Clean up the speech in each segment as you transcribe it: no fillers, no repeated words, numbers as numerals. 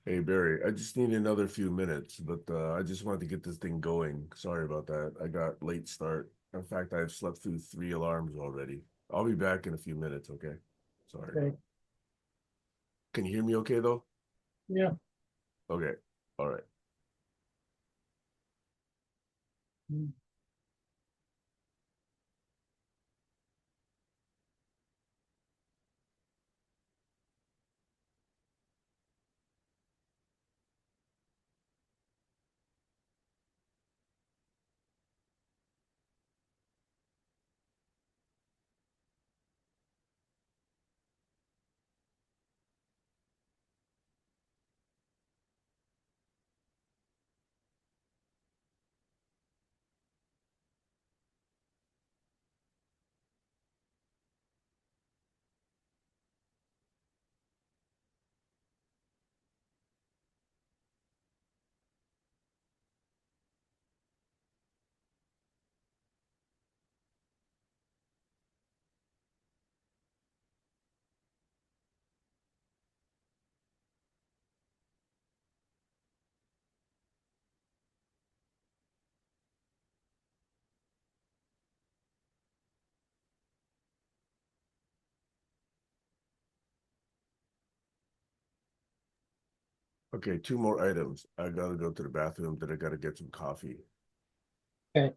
Hey Barry, I just need another few minutes, but I just wanted to get this thing going. Sorry about that. I got late start. In fact, I've slept through three alarms already. I'll be back in a few minutes, okay? Sorry. Okay. Can you hear me okay though? Yeah. Okay. All right. Mm. Okay, two more items. I gotta go to the bathroom, then I gotta get some coffee. Okay.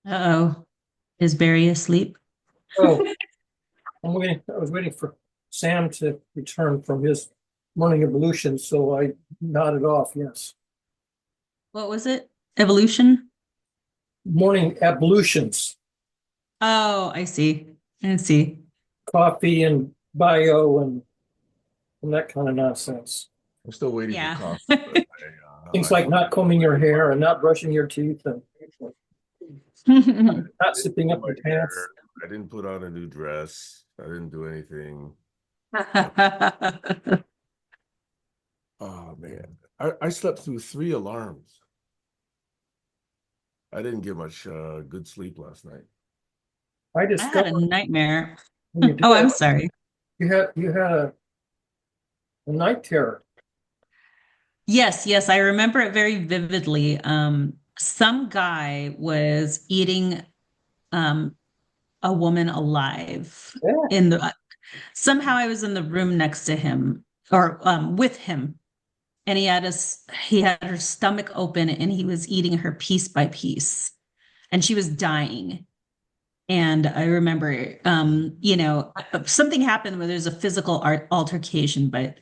Uh-oh. Is Barry asleep? Oh, I was waiting for Sam to return from his morning ablution, so I nodded off, yes. What was it? Evolution? Morning ablutions, Oh, I see. I see. coffee and bio and that kind of nonsense. I'm still waiting for Yeah. coffee, but Things like not combing your hair and not brushing your teeth and not didn't zipping do up my your hair. pants. I didn't put on a new dress. I didn't do anything. Oh man, I slept through three alarms. I didn't get much good sleep last night. I I had a discovered nightmare. when you Oh, did, I'm sorry. you had a night terror. Yes, yes, I remember it very vividly. Some guy was eating um a woman alive Yeah, in the somehow I was in the room next to him or with him, and he had her stomach open and he was eating her piece by piece, and she was dying. And I remember, something happened where there's a physical altercation, but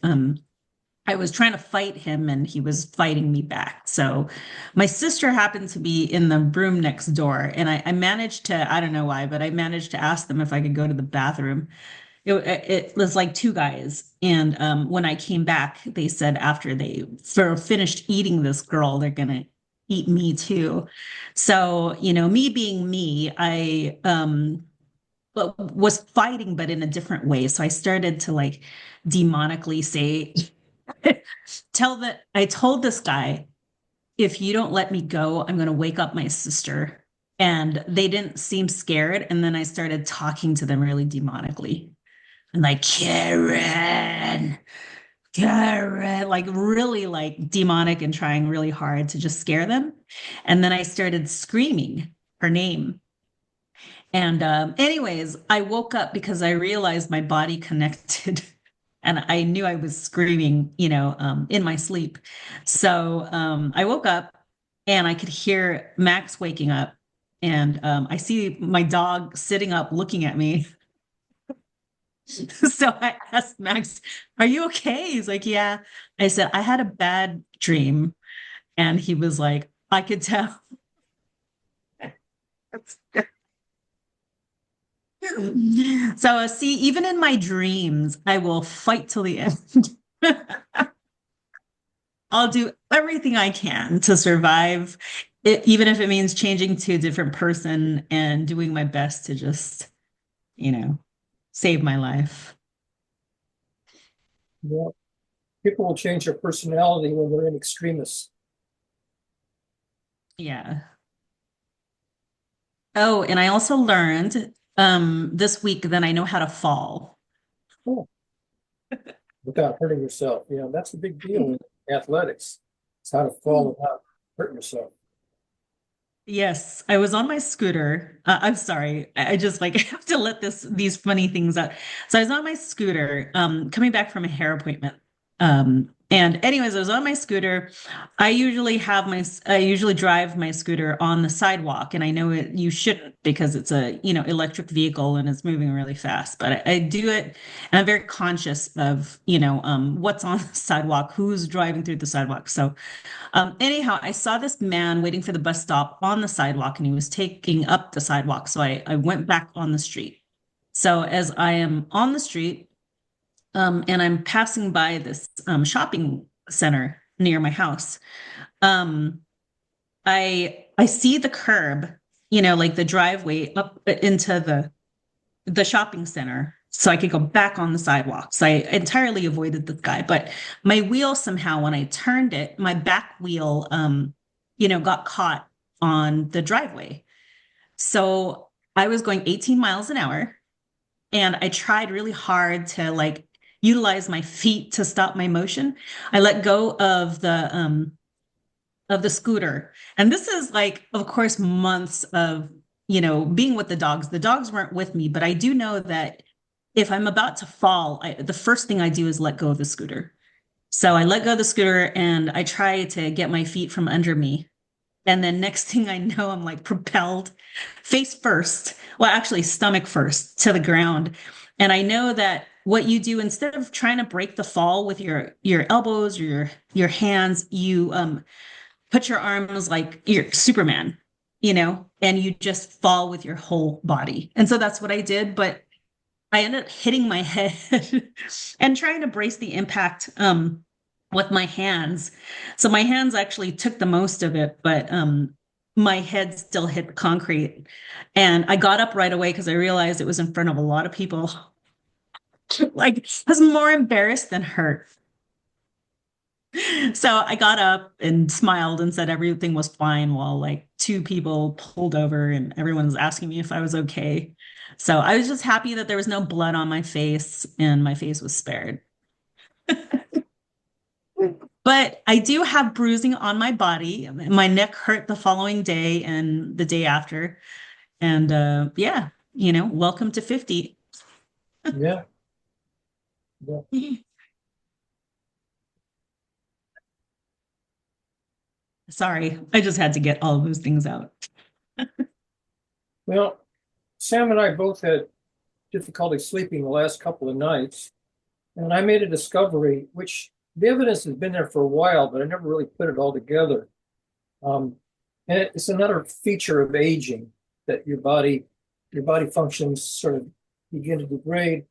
I was trying to fight him and he was fighting me back. So my sister happened to be in the room next door, and I managed to, I don't know why, but I managed to ask them if I could go to the bathroom. It was like two guys. And when I came back, they said after they sort of finished eating this girl, they're going to eat me too. So, me being me, I but was fighting, but in a different way. So I started to like demonically say, I told this guy, if you don't let me go, I'm going to wake up my sister. And they didn't seem scared. And then I started talking to them really demonically and like, Karen, like really like demonic and trying really hard to just scare them. And then I started screaming her name. And anyways, I woke up because I realized my body connected and I knew I was screaming, in my sleep. So I woke up and I could hear Max waking up. And I see my dog sitting up looking at me. So I asked Max, "Are you okay?" He's like, "Yeah." I said, "I had a bad dream." And he was like, "I could tell." So, see, even in my dreams, I will fight till the end. I'll do everything I can to survive, even if it means changing to a different person and doing my best to just, you know, save my life. yeah. People will change their personality when they're in extremis. Yeah. Oh, and I also learned this week that I know how to fall. Oh, without hurting yourself. That's a big deal in athletics. It's how to fall without hurting yourself. Yes, I was on my scooter. I'm sorry. I just like have to let these funny things out. So I was on my scooter, coming back from a hair appointment. And anyways, I was on my scooter. I usually drive my scooter on the sidewalk, and I know you shouldn't because it's a, electric vehicle and it's moving really fast. But I do it, and I'm very conscious of, what's on the sidewalk, who's driving through the sidewalk. So anyhow, I saw this man waiting for the bus stop on the sidewalk and he was taking up the sidewalk. So I went back on the street. So as I am on the street, and I'm passing by this shopping center near my house, um, I see the curb, like the driveway up into the shopping center so I could go back on the sidewalk. So I entirely avoided the guy, but my wheel somehow, when I turned it, my back wheel, got caught on the driveway. So I was going 18 miles an hour and I tried really hard to like utilize my feet to stop my motion. I let go of the scooter. And this is like, of course, months of, being with the dogs. The dogs weren't with me, but I do know that if I'm about to fall, the first thing I do is let go of the scooter. So I let go of the scooter and I try to get my feet from under me. And then next thing I know, I'm like propelled face first, well, actually, stomach first to the ground. And I know that what you do instead of trying to break the fall with your elbows or your hands, you put your arms like you're Superman, and you just fall with your whole body. And so that's what I did. But I ended up hitting my head and trying to brace the impact with my hands. So my hands actually took the most of it, but my head still hit the concrete. And I got up right away because I realized it was in front of a lot of people. Like I was more embarrassed than hurt. So I got up and smiled and said everything was fine while like two people pulled over and everyone was asking me if I was okay. So I was just happy that there was no blood on my face and my face was spared. But I do have bruising on my body. My neck hurt the following day and the day after. And yeah, welcome to 50. Yeah. Yeah. Sorry, I just had to get all of those things out. Well, Sam and I both had difficulty sleeping the last couple of nights. And I made a discovery, which the evidence has been there for a while, but I never really put it all together. And it's another feature of aging that your body functions sort of begin to degrade.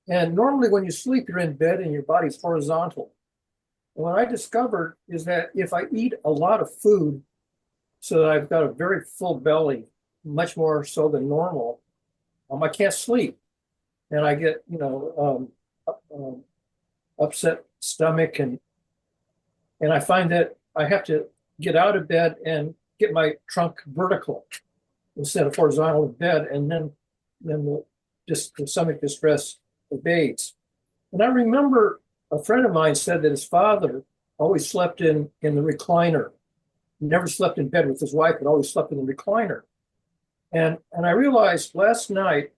And normally when you sleep, you're in bed and your body's horizontal. And what I discovered is that if I eat a lot of food, so that I've got a very full belly, much more so than normal, I can't sleep. And I get, upset stomach, and I find that I have to get out of bed and get my trunk vertical instead of horizontal in bed, and then the stomach distress abates. And I remember a friend of mine said that his father always slept in the recliner. He never slept in bed with his wife, but always slept in the recliner. And I realized last night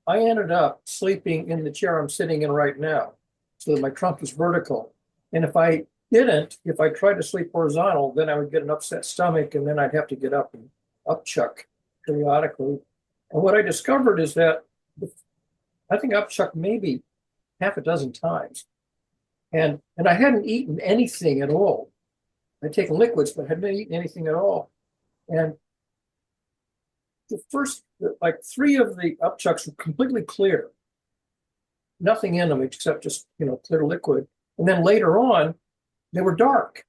I ended up sleeping in the chair I'm sitting in right now, so that my trunk is vertical. And if I tried to sleep horizontal, then I would get an upset stomach, and then I'd have to get up and upchuck periodically. And what I discovered is that I think I upchuck maybe half a dozen times. And I hadn't eaten anything at all. I'd taken liquids, but hadn't eaten anything at all. And the first, like three of the upchucks were completely clear, nothing in them except just, clear liquid. And then later on, they were dark.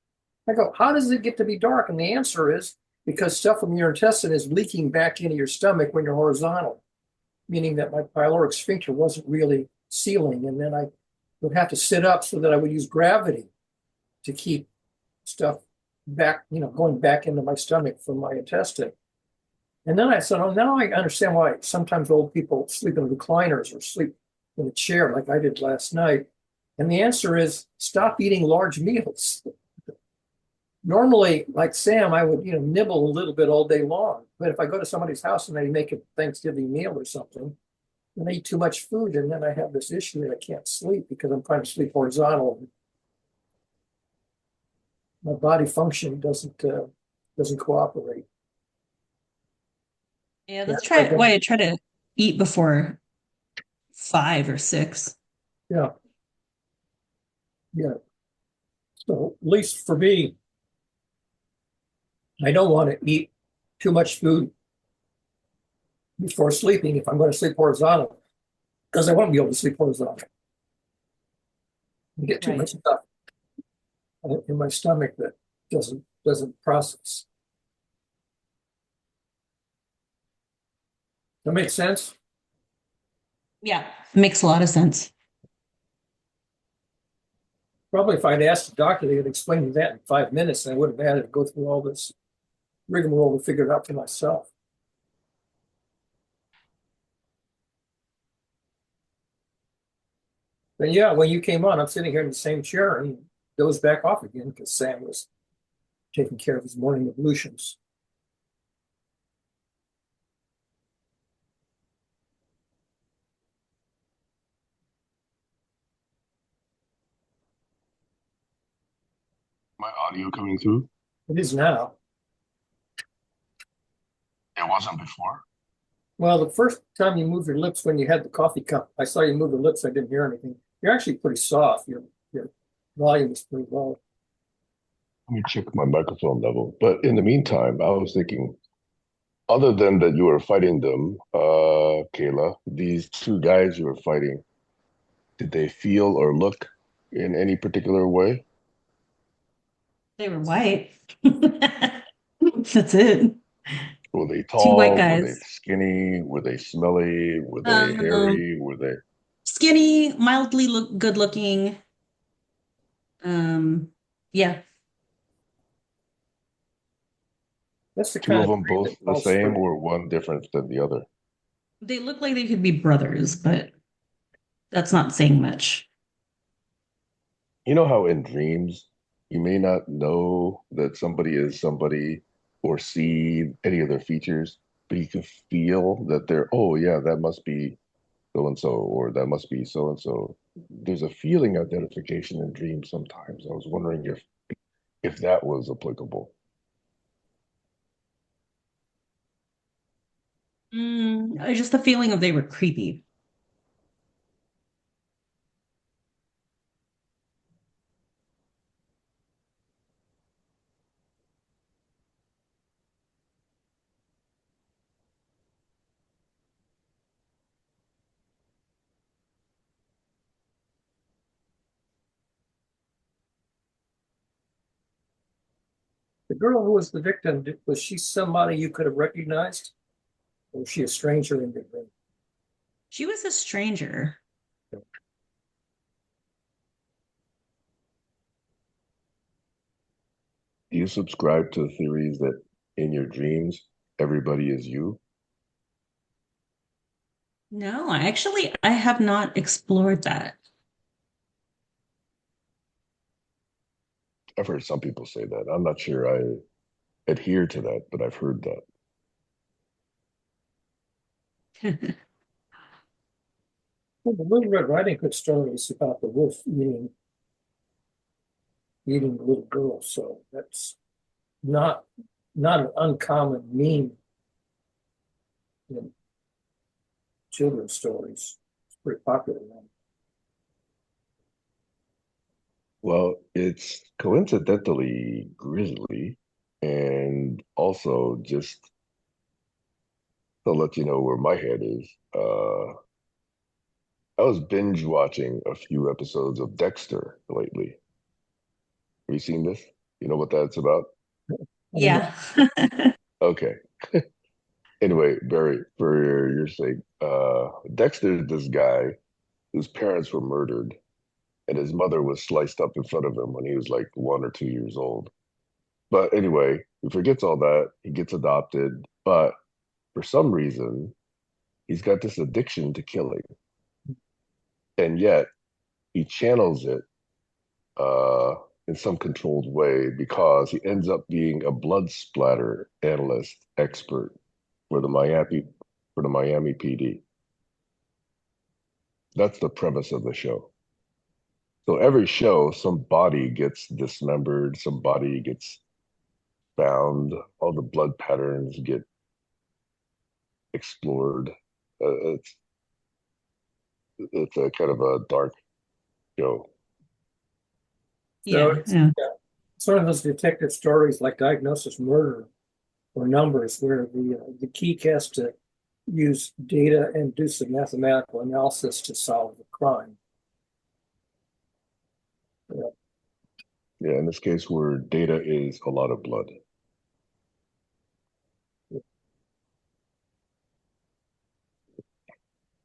I go, how does it get to be dark? And the answer is because stuff from your intestine is leaking back into your stomach when you're horizontal, meaning that my pyloric sphincter wasn't really sealing. And then I would have to sit up so that I would use gravity to keep stuff back, going back into my stomach from my intestine. And then I said, oh, now I understand why sometimes old people sleep in recliners or sleep in a chair like I did last night. And the answer is stop eating large meals. Normally, like Sam, I would, nibble a little bit all day long. But if I go to somebody's house and they make a Thanksgiving meal or something, and I eat too much food, and then I have this issue that I can't sleep because I'm trying to sleep horizontal. My body function doesn't cooperate. Yeah, that's why I try to eat before 5 or 6. Yeah. Yeah. So at least for me, I don't want to eat too much food before sleeping if I'm going to sleep horizontal, because I won't be able to sleep horizontal. I get too much stuff in my stomach that doesn't process. That makes sense? Yeah, makes a lot of sense. Probably if I'd asked the doctor, they would explain me that in 5 minutes, and I wouldn't have had to go through all this rigmarole to figure it out for myself. But yeah, when you came on, I'm sitting here in the same chair, and he goes back off again because Sam was taking care of his morning ablutions. My audio coming through? It is now. It wasn't before. Well, the first time you moved your lips when you had the coffee cup, I saw you move your lips. I didn't hear anything. You're actually pretty soft. Your volume is pretty low. Let me check my microphone level. But in the meantime, I was thinking, other than that you were fighting them, Kayla, these two guys you were fighting, did they feel or look in any particular way? They were white. That's it. Were they Two white tall? Were they guys. skinny? Were they smelly? Were they Um, hairy? Were they? Skinny, mildly good looking. Yeah, That's the Two kind of of them breed both that the calls same for. or one different than the other? they look like they could be brothers, but that's not saying much. You know how in dreams you may not know that somebody is somebody or see any of their features, but you can feel that they're, oh yeah, that must be so and so, or that must be so and so. There's a feeling identification in dreams sometimes. I was wondering if that was applicable. Just the feeling of they were creepy. The girl who was the victim, was she somebody you could have recognized? Or was she a stranger in the room? She was a stranger. Do you subscribe to theories that in your dreams everybody is you? No, I have not explored that. I've heard some people say that. I'm not sure I adhere to that, but I've heard that. Well, the Little Red Riding Hood story is about the wolf eating the little girl, so that's not not an uncommon meme in children's stories. It's pretty popular now. Well, it's coincidentally grisly, and also just to let you know where my head is. I was binge watching a few episodes of Dexter lately. Have you seen this? You know what that's about? Yeah. Okay. Anyway, Barry, for your sake, Dexter's this guy whose parents were murdered, and his mother was sliced up in front of him when he was like 1 or 2 years old. But anyway, he forgets all that. He gets adopted, but for some reason, he's got this addiction to killing, and yet he channels it uh, in some controlled way because he ends up being a blood splatter analyst expert for the Miami PD. That's the premise of the show. So every show, some body gets dismembered, some body gets found, all the blood patterns get explored. It's a kind of a dark show. So Yeah. Yeah. it's one of those detective stories like Diagnosis Murder or Numbers, where the geek has to use data and do some mathematical analysis to solve the crime. Yeah. Yeah, in this case, where data is a lot of blood.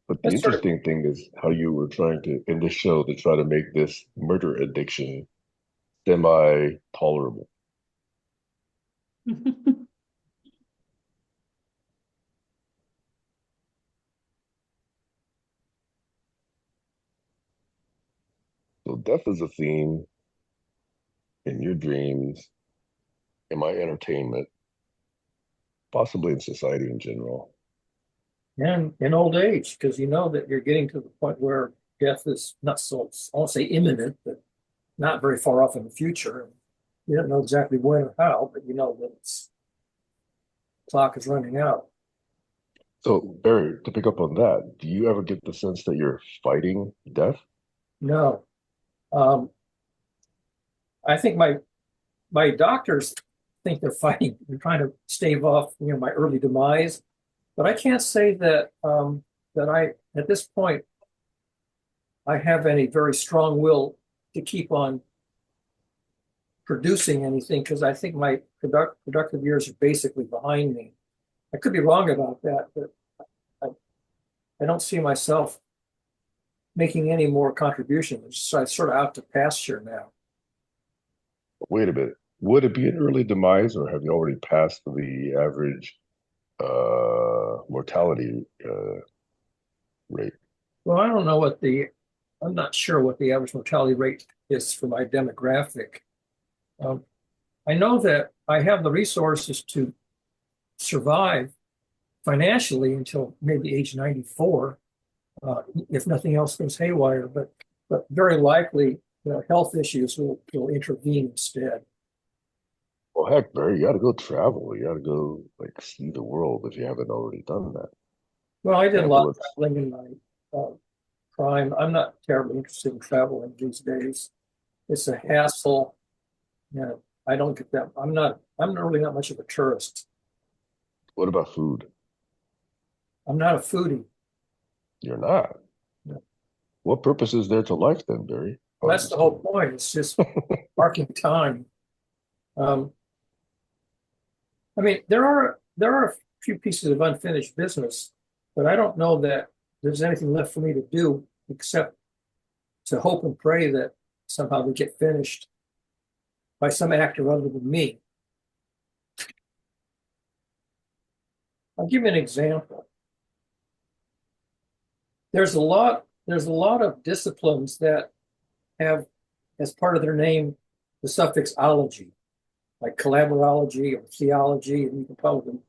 But the That's sort of interesting thing is how you were trying to, in this show, to try to make this murder addiction semi-tolerable. So death is a theme in your dreams, in my entertainment, possibly in society in general. and in old age, because you know that you're getting to the point where death is not so, I won't say imminent, but not very far off in the future. You don't know exactly when or how, but you know that its clock is running out. So, Barry, to pick up on that, do you ever get the sense that you're fighting death? No. Um, I think my doctors think they're fighting, they're trying to stave off, my early demise. But I can't say that that I, at this point, I have any very strong will to keep on producing anything because I think my productive years are basically behind me. I could be wrong about that, but I, I don't see myself making any more contributions. So I'm sort of out to pasture now. Wait a minute. Would it be an early demise, or have you already passed the average mortality rate? Well, I don't know I'm not sure what the average mortality rate is for my demographic. Um, I know that I have the resources to survive financially until maybe age 94, if nothing else goes haywire. But very likely, health issues will intervene instead. Well, heck, Barry, you got to go travel. You got to go like see the world if you haven't already done that. Well, I did a lot of Example, traveling in my prime. I'm not terribly interested in traveling these days. It's a hassle. I don't get that. I'm really not much of a tourist. what about food? I'm not a foodie. You're not. No. What purpose is there to life then, Barry? Well, that's the whole point. It's just marking time. Um, I mean, there are a few pieces of unfinished business, but I don't know that there's anything left for me to do except to hope and pray that somehow they get finished by some actor other than me. I'll give you an example. There's a lot of disciplines that have as part of their name the suffix ology, like collaborology or theology, and you can probably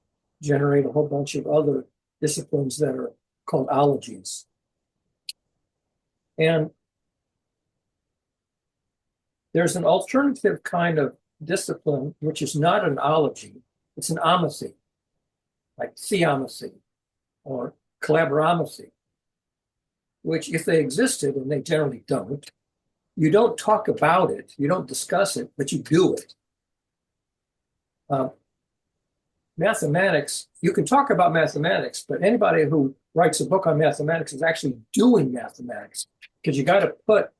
generate a whole bunch of other disciplines that are called ologies. And there's an alternative kind of discipline, which is not an ology, it's an omacy, like theomacy or collaboromatics, which if they existed, and they generally don't, you don't talk about it, you don't discuss it, but you do it. Mathematics, you can talk about mathematics, but anybody who writes a book on mathematics is actually doing mathematics because you got to put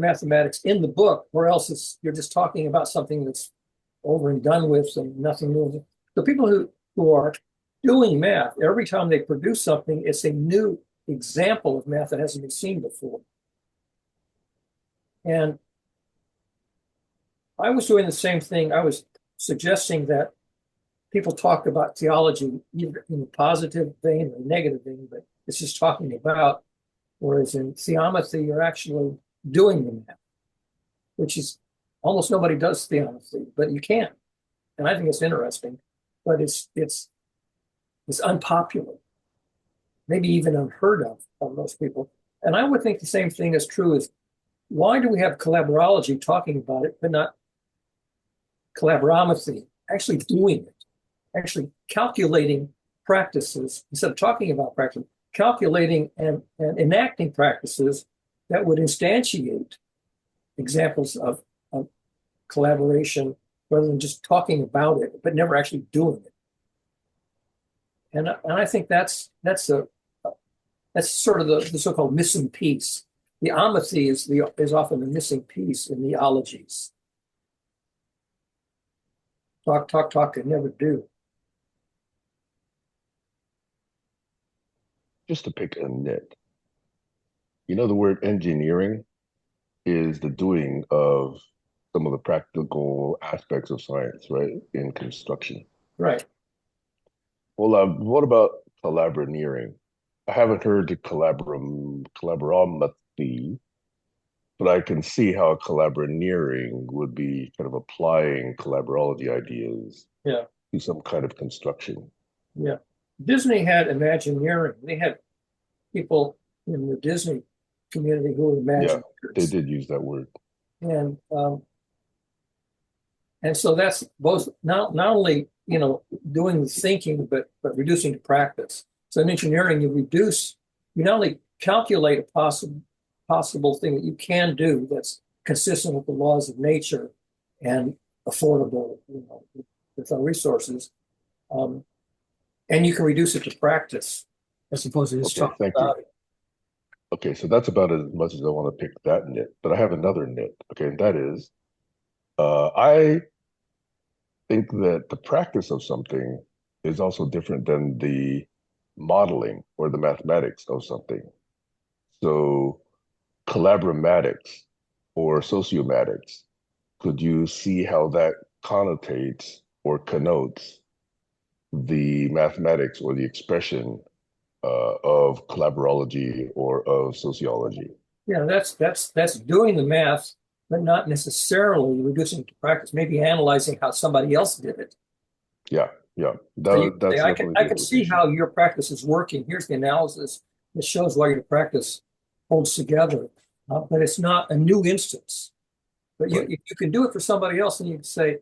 mathematics in the book, or else you're just talking about something that's over and done with and nothing new. The people who are doing math, every time they produce something, it's a new example of math that hasn't been seen before. And I was doing the same thing. I was suggesting that people talk about theology either in a positive vein or a negative vein, but it's just talking about, whereas in theomathy, you're actually doing the math, which is almost nobody does theomathy, but you can. And I think it's interesting, but it's unpopular, maybe even unheard of by most people. And I would think the same thing is true as why do we have collaborology talking about it, but not collaboromatics, actually doing it, actually calculating practices instead of talking about practice, calculating and enacting practices that would instantiate examples of collaboration rather than just talking about it, but never actually doing it. And I think that's sort of the so-called missing piece. The omacy is often the missing piece in the ologies. Talk, and never do. Just to pick a nit, the word engineering is the doing of some of the practical aspects of science, right? In construction. Right. Well, what about collaboreneering? I haven't heard the collaboromatics, but I can see how collaboreneering would be kind of applying collaborology ideas Yeah. to some kind of construction. Yeah. Disney had Imagineering. They had people in the Disney community who were Imagineers. Yeah, they did use that word. And And so that's both not only, doing the thinking, but reducing to practice. So in engineering, you not only calculate a possible thing that you can do that's consistent with the laws of nature and affordable, with our resources, and you can reduce it to practice as opposed to just Okay, talking thank you. about it. Okay, so that's about as much as I want to pick that nit, but I have another nit. Okay, and that is, I think that the practice of something is also different than the modeling or the mathematics of something. So, collaboromatics or sociomatics, could you see how that connotates or connotes the mathematics or the expression of collaborology or of sociology? Yeah, that's doing the math, but not necessarily reducing it to practice. Maybe analyzing how somebody else did it. Yeah, yeah, So you say, that's definitely I the can see implication. how your practice is working. Here's the analysis that shows why your practice holds together, but it's not a new instance. But Right. if you can do it for somebody else, and you can say,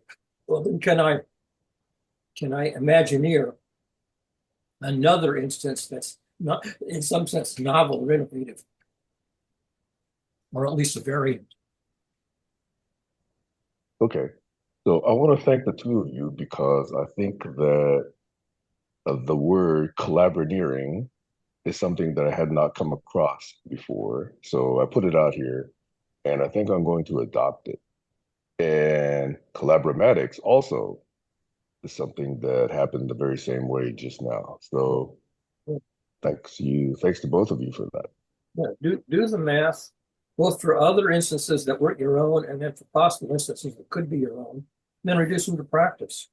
well, then can I imagineer another instance that's not, in some sense, novel or innovative, or at least a variant? Okay. So I want to thank the two of you because I think that the word collaborating is something that I had not come across before. So I put it out here and I think I'm going to adopt it. And collaboromatics also is something that happened the very same way just now. So thanks to both of you for that. Yeah, do the math, both for other instances that weren't your own, and then for possible instances that could be your own, and then reduce them to practice.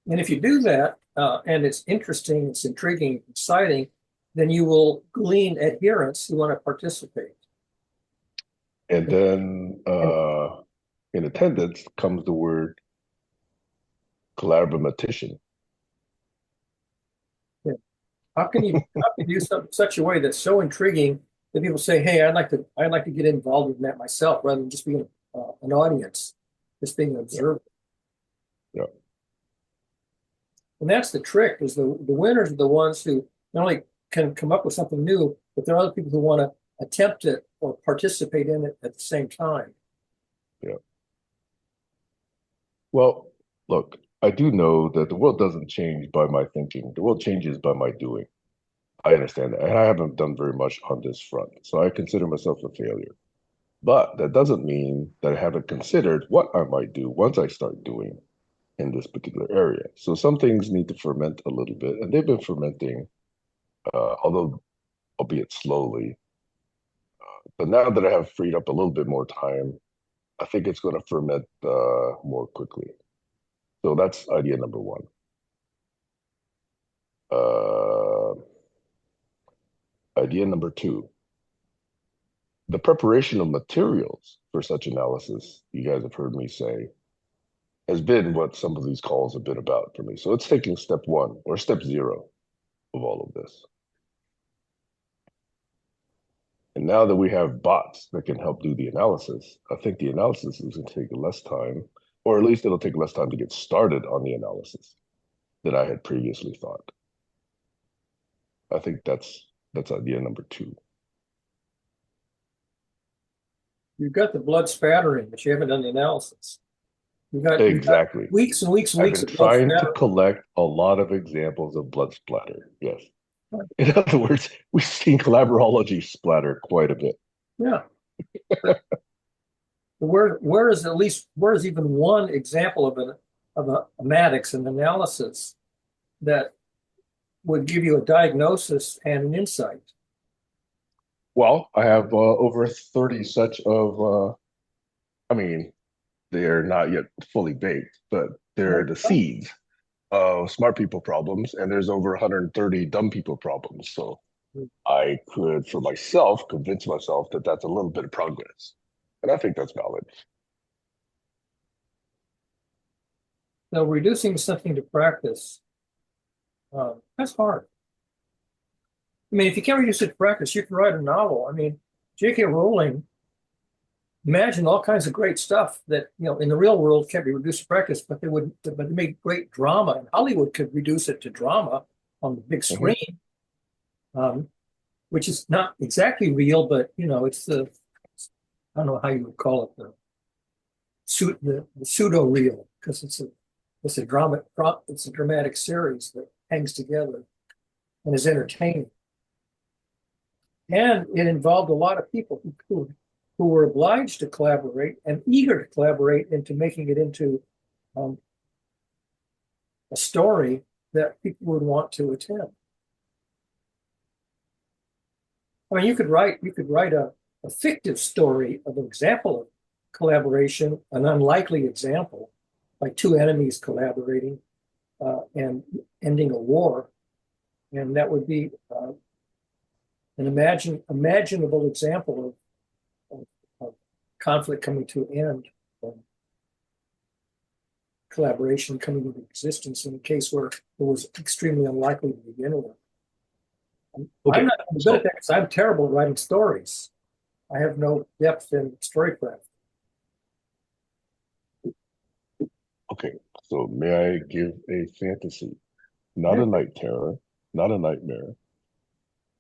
And if you do that, and it's interesting, it's intriguing, exciting, then you will glean adherents who want to participate. And then And in attendance comes the word collaboramatician. yeah, how can you do such a way that's so intriguing that people say, "Hey, I'd like to get involved in that myself," rather than just being an audience, just being an Yeah, observer. yeah. And that's the trick: is the winners are the ones who not only can come up with something new, but there are other people who want to attempt it or participate in it at the same time. Yeah. Well, look, I do know that the world doesn't change by my thinking. The world changes by my doing. I understand that. And I haven't done very much on this front. So I consider myself a failure. But that doesn't mean that I haven't considered what I might do once I start doing in this particular area. So some things need to ferment a little bit, and they've been fermenting, although albeit slowly. But now that I have freed up a little bit more time, I think it's going to ferment more quickly. So that's idea number one. Uh, idea number two, the preparation of materials for such analysis, you guys have heard me say, has been what some of these calls have been about for me. So it's taking step one or step zero of all of this. And now that we have bots that can help do the analysis, I think the analysis is going to take less time, or at least it'll take less time to get started on the analysis than I had previously thought. I think that's idea number two. You've got the blood spattering, but you haven't done the analysis. You've got Exactly. weeks and weeks and I've weeks been of blood trying to spattering. collect a lot of examples of blood splatter. Yes. In other words, we've seen collaborology splatter quite a bit. Yeah. Where is even one example of a matics, an analysis that would give you a diagnosis and an insight? Well, I have over 30 such of, I mean, they're not yet fully baked, but they're the seeds of smart people problems, and there's over 130 dumb people problems. So I could, for myself, convince myself that that's a little bit of progress. And I think that's valid. Now, reducing something to practice, that's hard. I mean, if you can't reduce it to practice, you can write a novel. I mean, J.K. Rowling imagine all kinds of great stuff that, in the real world can't be reduced to practice, but they make great drama, and Hollywood could reduce it to drama on the big screen, which is not exactly real, but it's I don't know how you would call it, the pseudo real, because it's a dramatic series that hangs together and is entertaining. And it involved a lot of people who were obliged to collaborate and eager to collaborate into making it into a story that people would want to attend. I mean, you could write a fictive story of an example of collaboration, an unlikely example, like two enemies collaborating and ending a war, and that would be an imaginable example of conflict coming to an end, and collaboration coming into existence in a case where it was extremely unlikely to begin with. I'm not good at that because I'm terrible at writing stories. I have no depth in storycraft. Okay, so may I give a fantasy? Not a night terror, not a nightmare,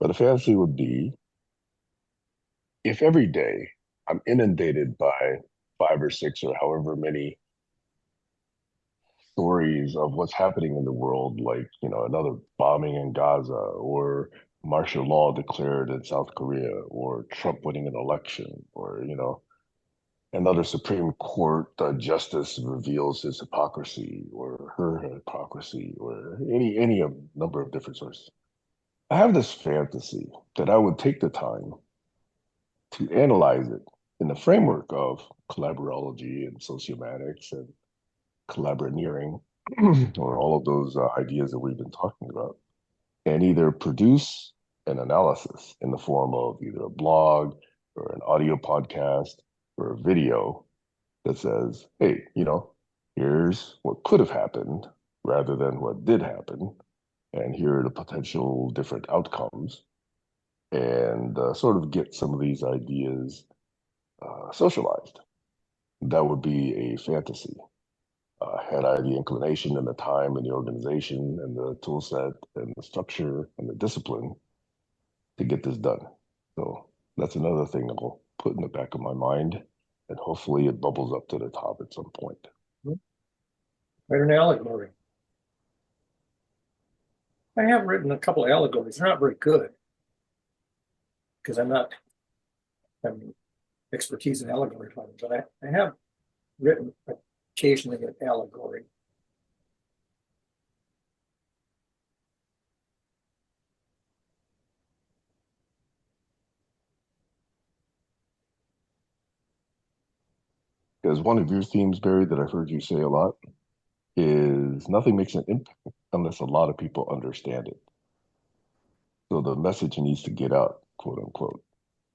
but a fantasy would be if every day I'm inundated by 5 or 6 or however many stories of what's happening in the world, like, another bombing in Gaza or martial law declared in South Korea or Trump winning an election or, another Supreme Court justice reveals his hypocrisy or her hypocrisy or any of number of different sources. I have this fantasy that I would take the time to analyze it in the framework of collaborology and sociomatics and collaboraneering or all of those ideas that we've been talking about, and either produce an analysis in the form of either a blog or an audio podcast or a video that says, hey, here's what could have happened rather than what did happen, and here are the potential different outcomes, and sort of get some of these ideas socialized. That would be a fantasy. Had I the inclination and the time and the organization and the tool set and the structure and the discipline to get this done. So that's another thing I'll put in the back of my mind, and hopefully it bubbles up to the top at some point. Write an allegory. I have written a couple of allegories. They're not very good because I'm not having expertise in allegory writing, but I have written occasionally an allegory. Because one of your themes, Barry, that I've heard you say a lot is nothing makes an impact unless a lot of people understand it. So the message needs to get out, quote unquote.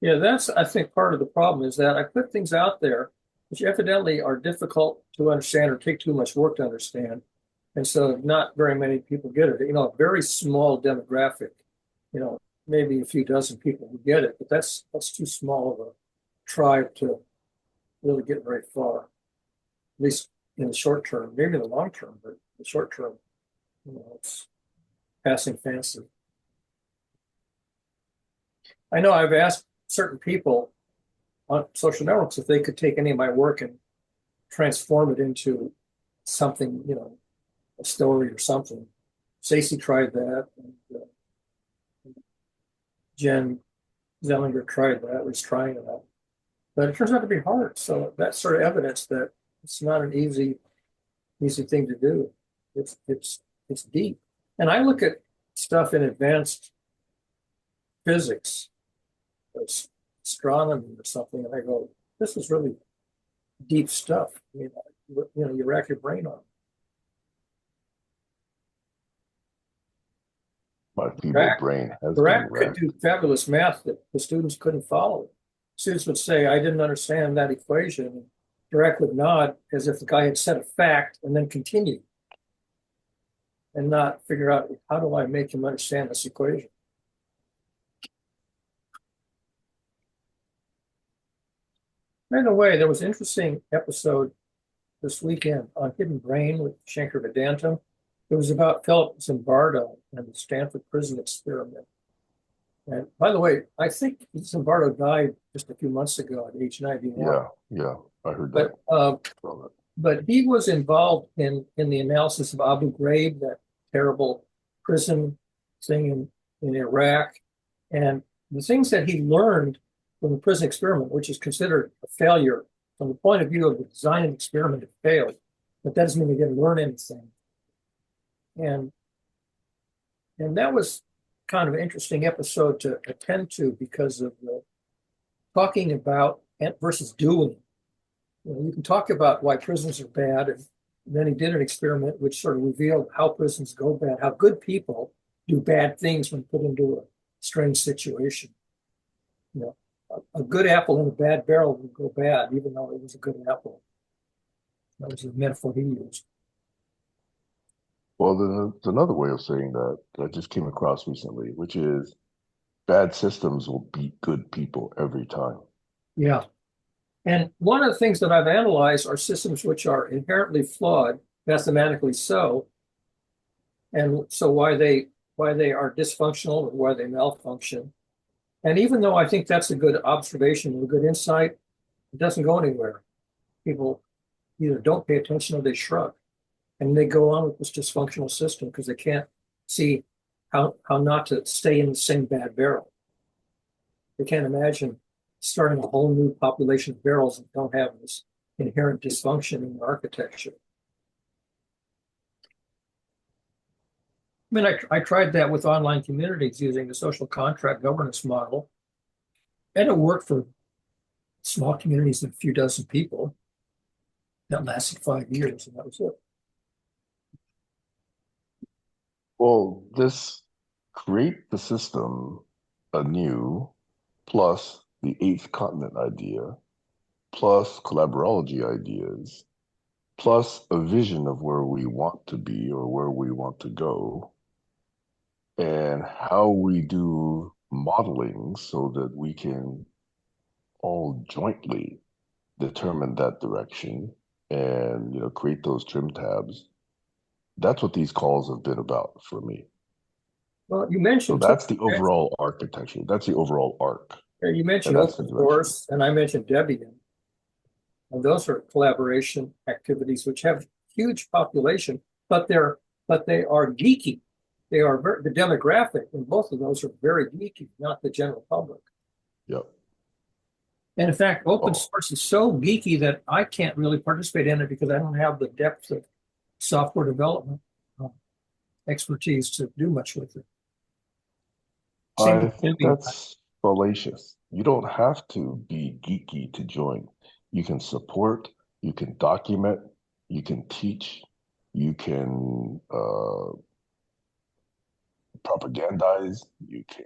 Yeah, that's, I think, part of the problem is that I put things out there which evidently are difficult to understand or take too much work to understand. And so not very many people get it. A very small demographic, maybe a few dozen people who get it, but that's too small of a tribe to really get very far, at least in the short term, maybe in the long term, but in the short term, it's passing fancy. I know I've asked certain people on social networks if they could take any of my work and transform it into something, a story or something. Stacey tried that, and Jen Zellinger tried that, was trying it out. But it turns out to be hard. So that's sort of evidence that it's not an easy thing to do. It's deep. And I look at stuff in advanced physics, astronomy or something, and I go, this is really deep stuff. You rack your brain on. My feeble brain has the been rack could racked. do fabulous math that the students couldn't follow. Students would say, I didn't understand that equation. Dirac would nod as if the guy had said a fact and then continue and not figure out, how do I make him understand this equation? By the way, there was an interesting episode this weekend on Hidden Brain with Shankar Vedantam. It was about Philip Zimbardo and the Stanford prison experiment. And by the way, I think Zimbardo died just a few months ago at age 91. Yeah, I heard that. But he was involved in the analysis of Abu Ghraib, that terrible prison thing in Iraq. And the things that he learned from the prison experiment, which is considered a failure from the point of view of the design of the experiment, it failed. But that doesn't mean he didn't learn anything. And that was kind of an interesting episode to attend to because of the talking about versus doing. You can talk about why prisons are bad, and then he did an experiment which sort of revealed how prisons go bad, how good people do bad things when put into a strange situation. A good apple in a bad barrel will go bad, even though it was a good apple. That was the metaphor he used. Well, there's another way of saying that I just came across recently, which is bad systems will beat good people every time. Yeah. And one of the things that I've analyzed are systems which are inherently flawed, mathematically so, and so why they are dysfunctional or why they malfunction. And even though I think that's a good observation and a good insight, it doesn't go anywhere. People either don't pay attention or they shrug. And they go on with this dysfunctional system because they can't see how not to stay in the same bad barrel. They can't imagine starting a whole new population of barrels that don't have this inherent dysfunction in their architecture. I mean, I tried that with online communities using the social contract governance model, and it worked for small communities of a few dozen people. That lasted 5 years, and that was it. Well, this create the system anew, plus the eighth continent idea, plus collaborology ideas, plus a vision of where we want to be or where we want to go, and how we do modeling so that we can all jointly determine that direction and create those trim tabs. That's what these calls have been about for me. Well, you mentioned so that's the overall architecture. That's the overall arc. You mentioned open source, and I mentioned Debian. And those are collaboration activities which have huge population, but they are geeky. They are the demographic, and both of those are very geeky, not the general public. Yep. And in fact, open source is so geeky that I can't really participate in it because I don't have the depth of software development expertise to do much with it. I think that's fallacious. You don't have to be geeky to join. You can support, you can document, you can teach, you can propagandize, you can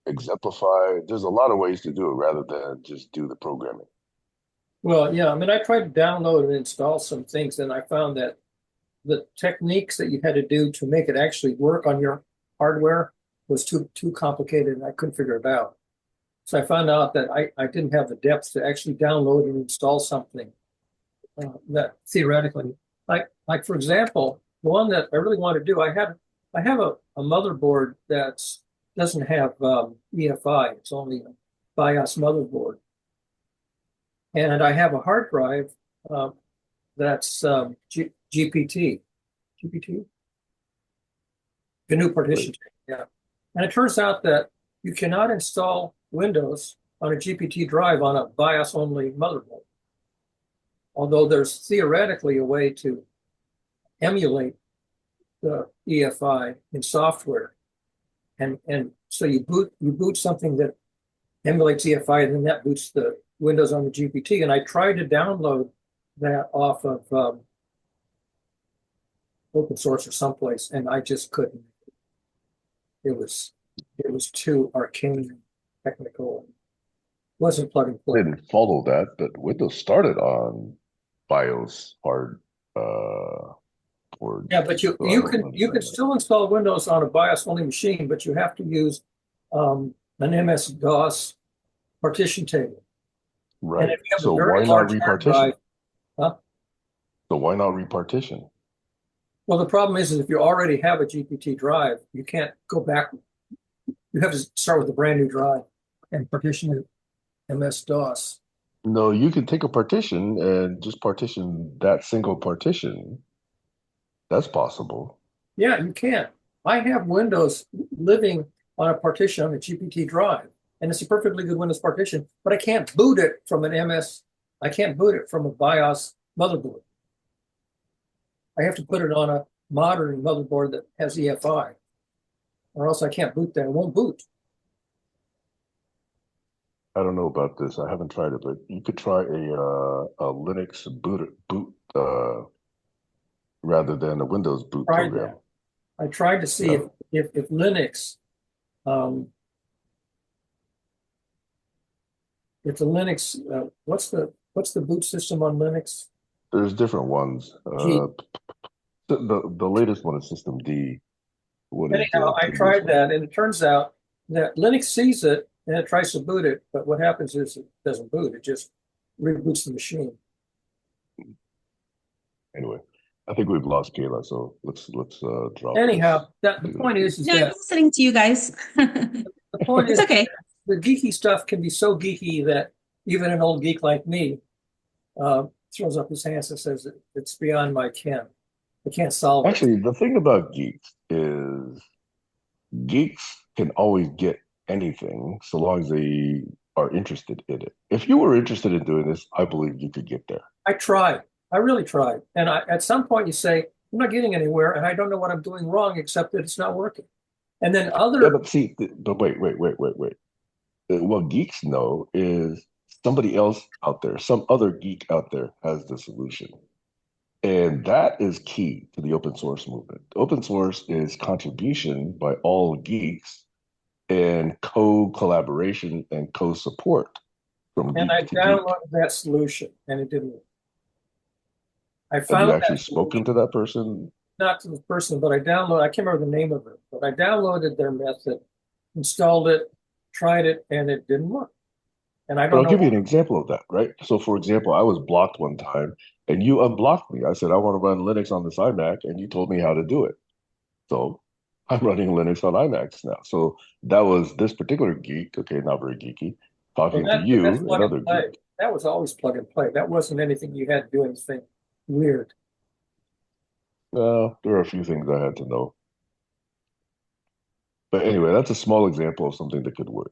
exemplify. There's a lot of ways to do it rather than just do the programming. Well, yeah, I mean, I tried to download and install some things, and I found that the techniques that you had to do to make it actually work on your hardware was too complicated, and I couldn't figure it out. So I found out that I didn't have the depth to actually download and install something that theoretically, like for example, the one that I really want to do, I have a motherboard that doesn't have EFI. It's only a BIOS motherboard. And I have a hard drive that's GPT, GNU partition. Yeah. And it turns out that you cannot install Windows on a GPT drive on a BIOS-only motherboard. Although there's theoretically a way to emulate the EFI in software. And so you boot something that emulates EFI, and then that boots the Windows on the GPT. And I tried to download that off of open source or someplace, and I just couldn't. It was too arcane, technical. It wasn't plug and play. I didn't follow that, but Windows started on BIOS hard board. Yeah, but you can still install Windows on a BIOS only machine, but you have to use an MS-DOS partition table. And Right. if you have So a very why not large hard drive, repartition? huh? So why not repartition? Well, the problem is if you already have a GPT drive, you can't go back. You have to start with a brand new drive and partition it MS-DOS. No, you can take a partition and just partition that single partition. That's possible. Yeah, you can. I have Windows living on a partition on a GPT drive, and it's a perfectly good Windows partition, but I can't boot it from an MS. I can't boot it from a BIOS motherboard. I have to put it on a modern motherboard that has EFI, or else I can't boot that. It won't boot. I don't know about this. I haven't tried it, but you could try a Linux boot rather than a Windows boot Tried program. that. I tried to see if Linux, if the Linux, what's the boot system on Linux? There's different ones. G. The latest one is System D. What is Anyhow, the I previous tried one? that, and it turns out that Linux sees it and it tries to boot it, but what happens is it doesn't boot. It just reboots the machine. Anyway, I think we've lost Kayla, so let's drop Anyhow, this. the point is No, I'm that listening to you guys. the point It's is okay. the geeky stuff can be so geeky that even an old geek like me throws up his hands and says it's beyond my ken. I can't solve it. Actually, the thing about geeks is geeks can always get anything so long as they are interested in it. If you were interested in doing this, I believe you could get there. I tried. I really tried. And at some point you say, I'm not getting anywhere and I don't know what I'm doing wrong except that it's not working. And then Yeah, but see, but wait. What geeks know is somebody else out there, some other geek out there has the solution. And that is key to the open source movement. Open source is contribution by all geeks and co-collaboration and co-support from and geek I to geek. downloaded that solution and it didn't work. I Have found you actually that spoken to that person? not to the person, but I can't remember the name of it, but I downloaded their method, installed it, tried it, and it didn't work. And I But don't I'll give you know. an example of that, right? So, for example, I was blocked one time and you unblocked me. I said, I want to run Linux on this iMac, and you told me how to do it. So, I'm running Linux on iMacs now. So, that was this particular geek, okay, not very geeky, talking to That's you, plug another and play. geek. That was always plug and play. That wasn't anything you had to do anything weird. There are a few things I had to know. But anyway, that's a small example of something that could work.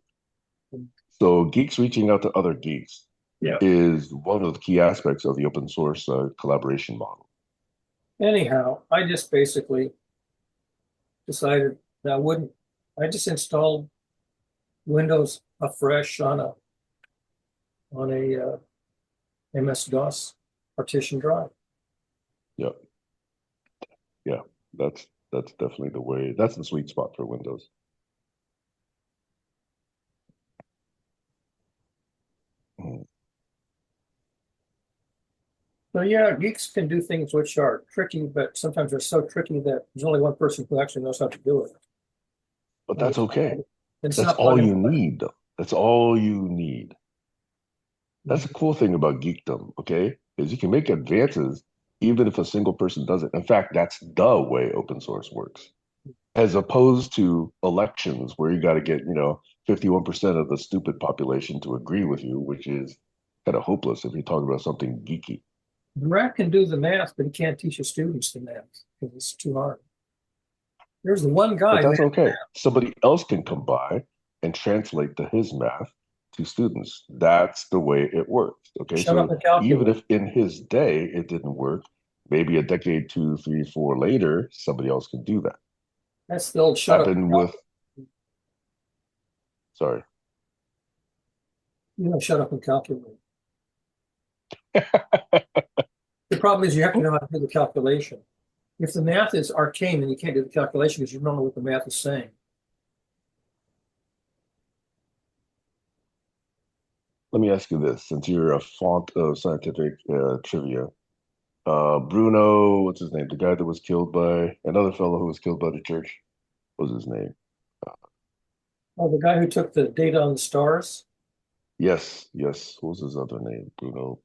So, geeks reaching out to other geeks Yeah. is one of the key aspects of the open source collaboration model. Anyhow, I just basically decided that I wouldn't. I just installed Windows afresh on a MS-DOS partition drive. Yep. Yeah, that's definitely the way. That's the sweet spot for Windows. Mm. So yeah, geeks can do things which are tricky, but sometimes they're so tricky that there's only one person who actually knows how to do it. But that's okay. It's That's not all plug and you play. need, though. That's all you need. That's the cool thing about geekdom, okay? Is you can make advances even if a single person does it. In fact, that's the way open source works. As opposed to elections where you got to get, 51% of the stupid population to agree with you, which is kind of hopeless if you're talking about something geeky. Rat can do the math, but he can't teach his students the math because it's too hard. There's the one guy. But that's okay. Somebody else can come by and translate his math to students. That's the way it works. Okay. Shut up So and calculate. even if in his day it didn't work, maybe a decade, 2, 3, 4 later, somebody else can do that. That's the old shut Happened up. with, sorry. You don't shut up and calculate. The problem is you have to know how to do the calculation. If the math is arcane, then you can't do the calculation because you don't know what the math is saying. Let me ask you this, since you're a font of scientific trivia. Bruno, what's his name? The guy that was killed by another fellow who was killed by the church. What was his name? Oh, the guy who took the data on the stars? Yes, yes. What was his other name? Bruno.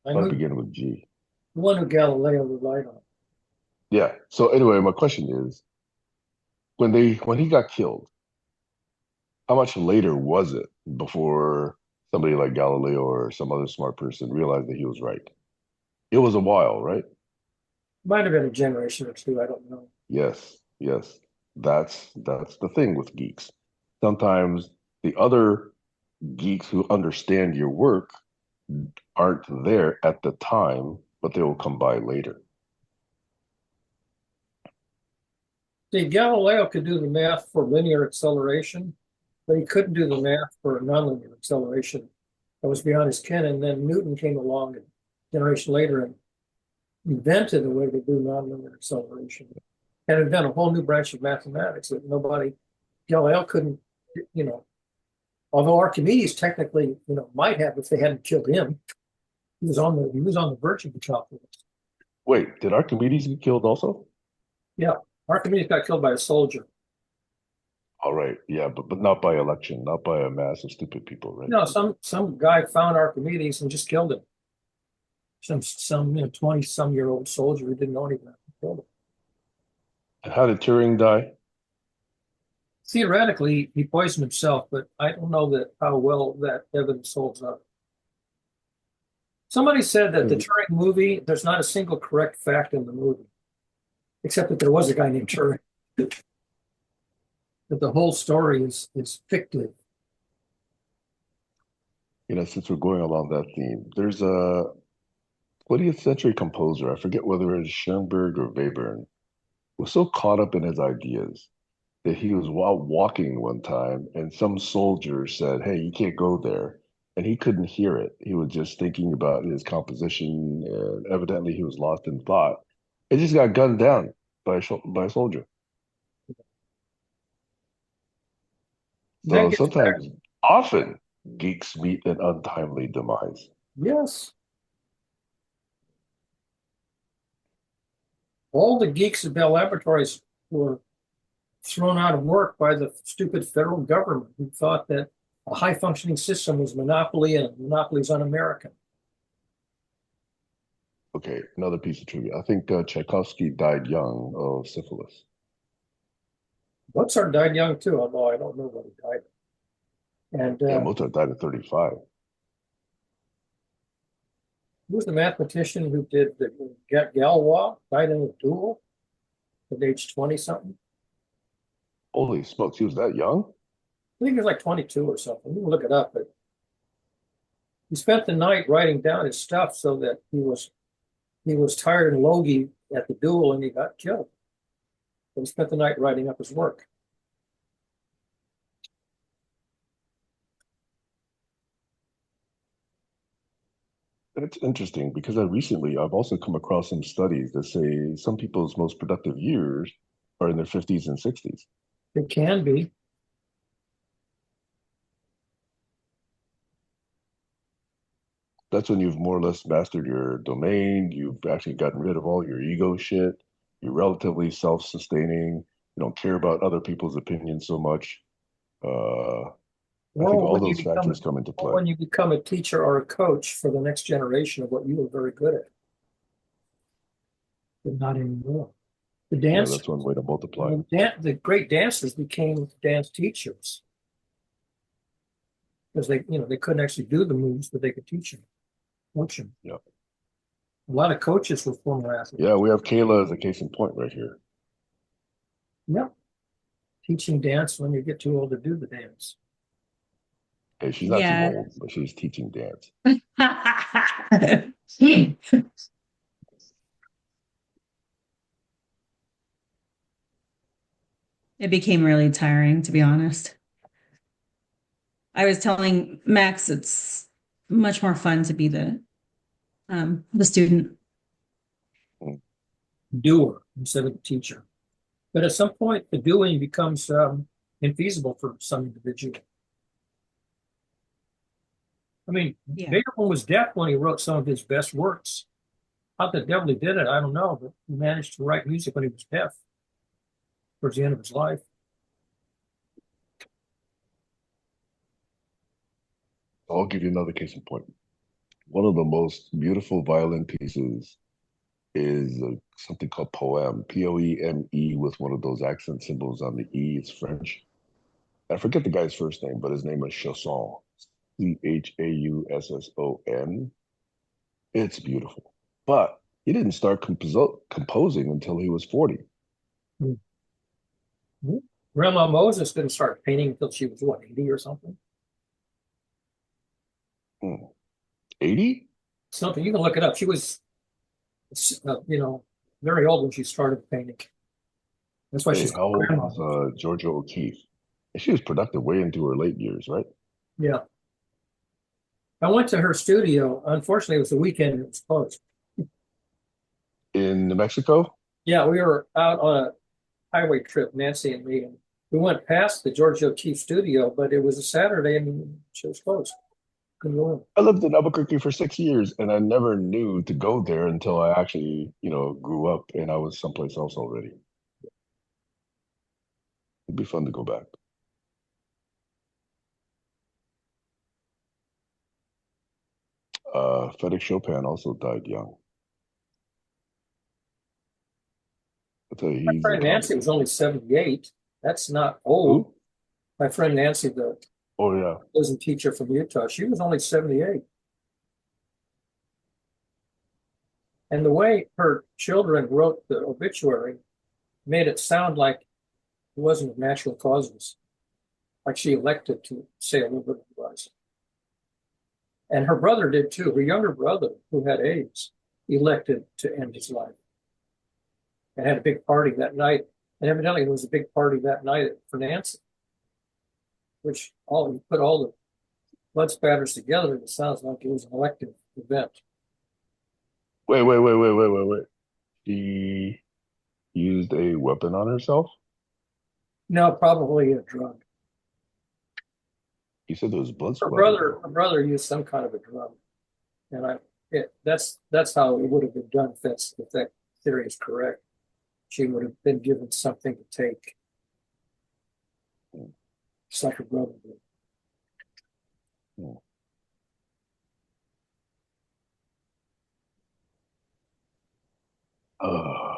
I Might know begin with G. the one who Galileo relied on. Yeah. So anyway, my question is, when he got killed, how much later was it before somebody like Galileo or some other smart person realized that he was right? It was a while, right? Might have been a generation or two. I don't know. Yes, yes. That's the thing with geeks. Sometimes the other geeks who understand your work aren't there at the time, but they will come by later. See, Galileo could do the math for linear acceleration, but he couldn't do the math for nonlinear acceleration. That was beyond his ken. And then Newton came along a generation later and invented a way to do nonlinear acceleration and invent a whole new branch of mathematics that Galileo couldn't, you know, although Archimedes technically, might have if they hadn't killed him. He was on the verge of the calculus. Wait, did Archimedes get killed also? Yeah, Archimedes got killed by a soldier. All right, yeah, but not by election, not by a mass of stupid people, right? No, some guy found Archimedes and just killed him. Some 20-some-year-old soldier who didn't know anything killed him. And how did Turing die? Theoretically, he poisoned himself, but I don't know how well that evidence holds up. Somebody said that the Turing movie, there's not a single correct fact in the movie, except that there was a guy named Turing. That the whole story is fictive. Since we're going along that theme, there's a 20th century composer, I forget whether it's Schoenberg or Webern, was so caught up in his ideas that he was while walking one time and some soldier said, "Hey, you can't go there." And he couldn't hear it. He was just thinking about his composition, and evidently he was lost in thought. It just got gunned down by a soldier. That So gets back. sometimes, often, geeks meet an untimely demise. Yes. All the geeks at Bell Laboratories were thrown out of work by the stupid federal government who thought that a high functioning system was monopoly and monopoly's un-American. Okay, another piece of trivia. I think Tchaikovsky died young of syphilis. Mozart died young too, although I don't know when he died. And Yeah, Mozart died at 35. who was the mathematician who did the Galois, died in a duel at age 20 something? Holy smokes, he was that young? I think he was like 22 or something. You can look it up, but he spent the night writing down his stuff so that he was tired and logy at the duel and he got killed. But he spent the night writing up his work. That's interesting because I've also come across some studies that say some people's most productive years are in their 50s and 60s. It can be. That's when you've more or less mastered your domain. You've actually gotten rid of all your ego shit. You're relatively self-sustaining. You don't care about other people's opinions so much. I think Or all when you those factors come into play. when you become a teacher or a coach for the next generation of what you were very good at, but not anymore. The Yeah, dance, that's one way to multiply. the great dancers became dance teachers because they couldn't actually do the moves, but they could teach them, coach them. Yeah. A lot of coaches were former athletes. Yeah, we have Kayla as a case in point right here. Yep. Teaching dance when you get too old to do the dance. Hey, she's not too Yeah. old, but she's teaching dance. It became really tiring, to be honest. I was telling Max it's much more fun to be the student. Doer instead of the teacher. But at some point, the doing becomes infeasible for some individual. I mean, Yeah. Beethoven was deaf when he wrote some of his best works. How the devil he did it, I don't know, but he managed to write music when he was deaf towards the end of his life. I'll give you another case in point. One of the most beautiful violin pieces is something called poem, Poeme, with one of those accent symbols on the E. It's French. I forget the guy's first name, but his name is Chausson, Chausson. It's beautiful. But he didn't start composing until he was 40. Grandma Moses didn't start painting until she was what, 80 or something? 80? Something you can look it up. She was, very old when she started painting. That's why Hey, she's how old grandma. was Georgia O'Keeffe? And she was productive way into her late years, right? Yeah. I went to her studio. Unfortunately, it was the weekend and it was closed. In New Mexico? Yeah, we were out on a highway trip, Nancy and me, and we went past the Georgia O'Keeffe studio, but it was a Saturday and she was closed. Couldn't go in. I lived in Albuquerque for 6 years, and I never knew to go there until I actually, grew up and I was someplace else already. It'd be fun to go back. Felix Chopin also died young. I tell you, My he's a friend Nancy comedy. was only 78. That's not old. Who? My friend Nancy, the Oh yeah. prison teacher from Utah, she was only 78. And the way her children wrote the obituary made it sound like it wasn't of natural causes, like she elected to say a little bit it was. And her brother did too. Her younger brother, who had AIDS, elected to end his life and had a big party that night. And evidently, there was a big party that night for Nancy, which all put all the blood spatters together. And it sounds like it was an elective event. Wait. She used a weapon on herself? No, probably a drug. You said there was blood Her splatter. brother used some kind of a drug, and that's how it would have been done if that theory is correct. She would have been given something to take, just like her brother did. Hmm. Uh,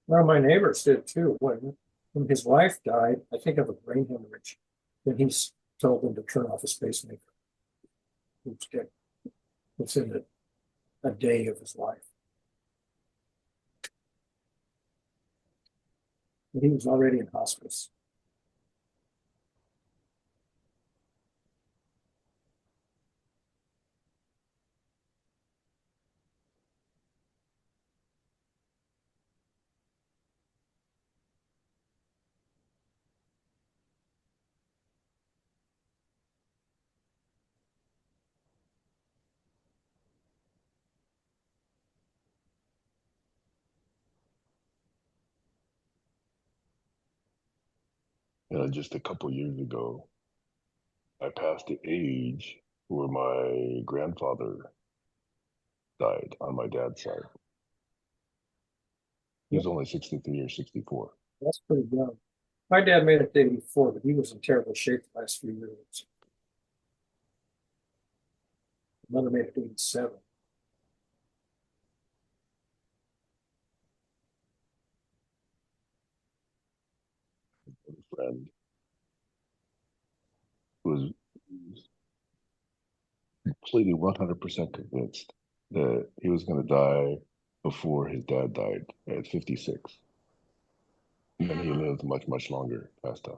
One of my neighbors did too. When his wife died, I think of a brain hemorrhage, then he told them to turn off his pacemaker. He was dead within a day of his life. But he was already in hospice. just a couple years ago, I passed the age where my grandfather died on my dad's side. He Yep, was only 63 or 64. that's pretty young. My dad made it to 84, but he was in terrible shape the last few years. Mother made it to 87. A friend was completely 100% convinced that he was going to die before his dad died at 56. And then he lived much, much longer past that.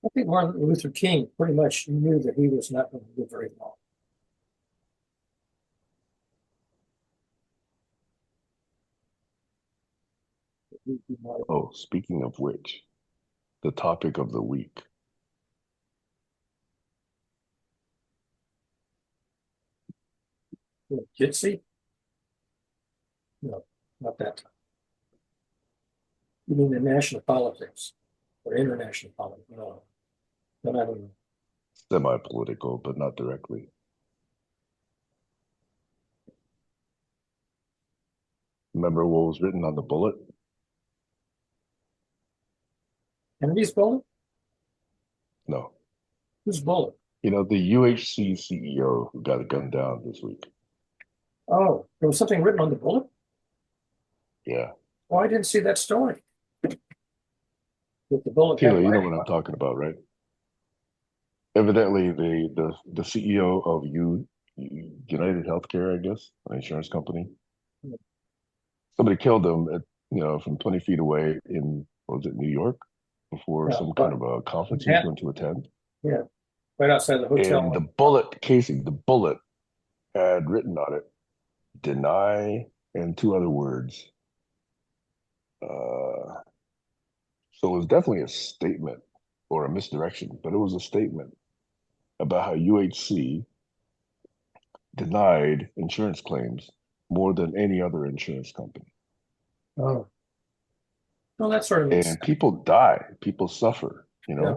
I think Martin Luther King pretty much knew that he was not going to live very long. He might Oh, speaking of which, the topic of the week. have Jitsi? No, not that. You mean the national politics or international politics? No, then I don't know. Semi-political, but not directly. Remember what was written on the bullet? Kennedy's bullet? No. Whose bullet? You know, the UHC CEO who got gunned down this week. Oh, there was something written on the bullet? Yeah. Oh, I didn't see that story. With the bullet. Kayla, you know what I'm talking about, right? Evidently, the CEO of United Healthcare, I guess, an insurance company, somebody killed him at, from 20 feet away in, what was it, New York, before Yeah, some kind of a conference he was going to attend. Yeah, right outside the hotel. And the bullet casing, the bullet had written on it, deny, and two other words. So it was definitely a statement or a misdirection, but it was a statement about how UHC denied insurance claims more than any other insurance company. Oh, well, that sort of makes And sense. people die, people suffer, Yeah.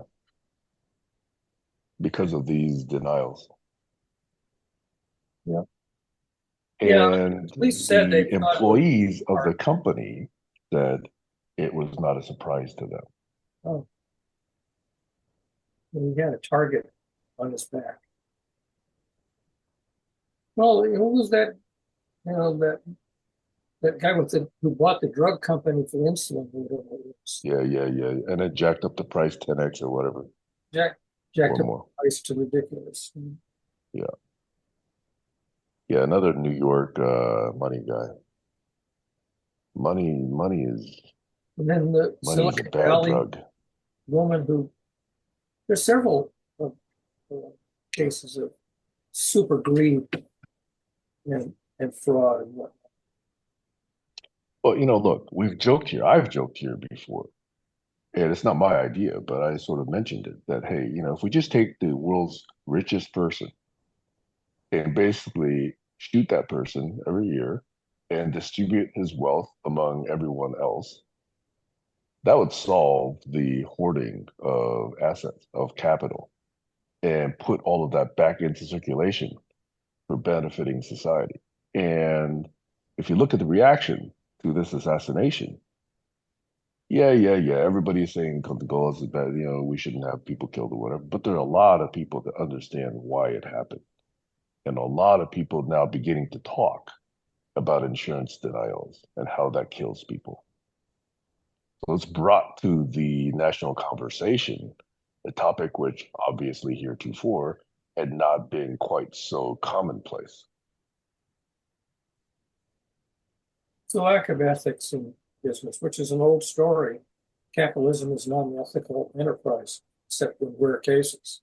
because of these denials. Yeah. And at least said they the thought it was employees of the hard. company said it was not a surprise to them. Oh, and he had a target on his back. Well, who was that? That guy who bought the drug company for insulin. Yeah. And it jacked up the price 10x or whatever. Jacked or up the more. price to ridiculous. Yeah. Yeah, another New York money guy. Money is And then the money is a Silicon bad Valley drug. woman who there's several cases of super greed and fraud and whatnot. Well, look, we've joked here. I've joked here before. And it's not my idea, but I sort of mentioned it that, hey, if we just take the world's richest person and basically shoot that person every year and distribute his wealth among everyone else, that would solve the hoarding of assets, of capital, and put all of that back into circulation for benefiting society. And if you look at the reaction to this assassination, yeah. Everybody is saying the goal is bad, we shouldn't have people killed or whatever. But there are a lot of people that understand why it happened. And a lot of people now beginning to talk about insurance denials and how that kills people. So it's brought to the national conversation a topic which obviously heretofore had not been quite so commonplace. It's a lack of ethics in business, which is an old story. Capitalism is not an ethical enterprise, except in rare cases.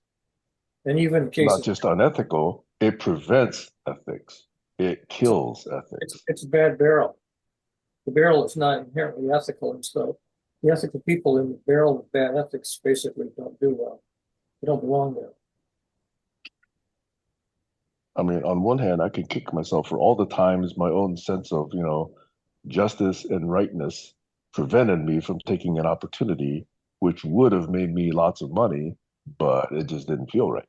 And even in cases Not just unethical, it prevents ethics. It kills ethics. it's a bad barrel. The barrel is not inherently ethical, and so the ethical people in the barrel with bad ethics basically don't do well. They don't belong there. I mean, on one hand, I can kick myself for all the times my own sense of, justice and rightness prevented me from taking an opportunity which would have made me lots of money, but it just didn't feel right.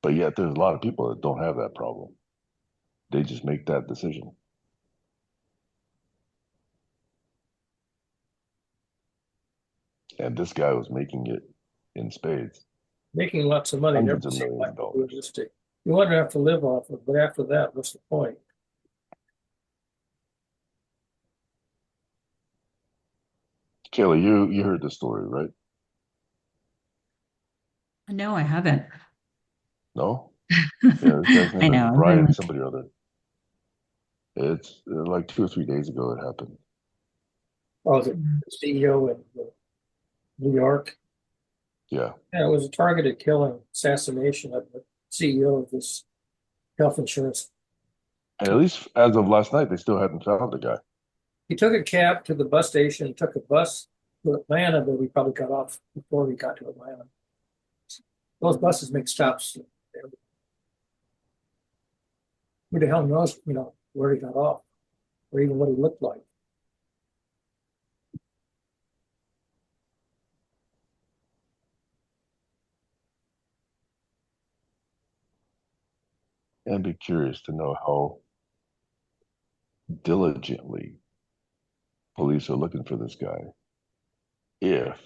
But yet there's a lot of people that don't have that problem. They just make that decision. And this guy was making it in spades. Making lots of money never Hundreds of seemed millions like of dollars. realistic. You want to have to live off it, but after that, what's the point? Kayla, you heard the story, right? No, I haven't. No? Yeah, this guy's I name is know. Brian somebody or other. It's like 2 or 3 days ago it happened. Oh, the CEO in New York. Yeah. Yeah, it was a targeted killing, assassination of the CEO of this health insurance. And at least as of last night, they still hadn't found the guy. He took a cab to the bus station, took a bus to Atlanta, but we probably got off before we got to Atlanta. Those buses make stops. Who the hell knows, where he got off or even what he looked like. And I'd be curious to know how diligently police are looking for this guy if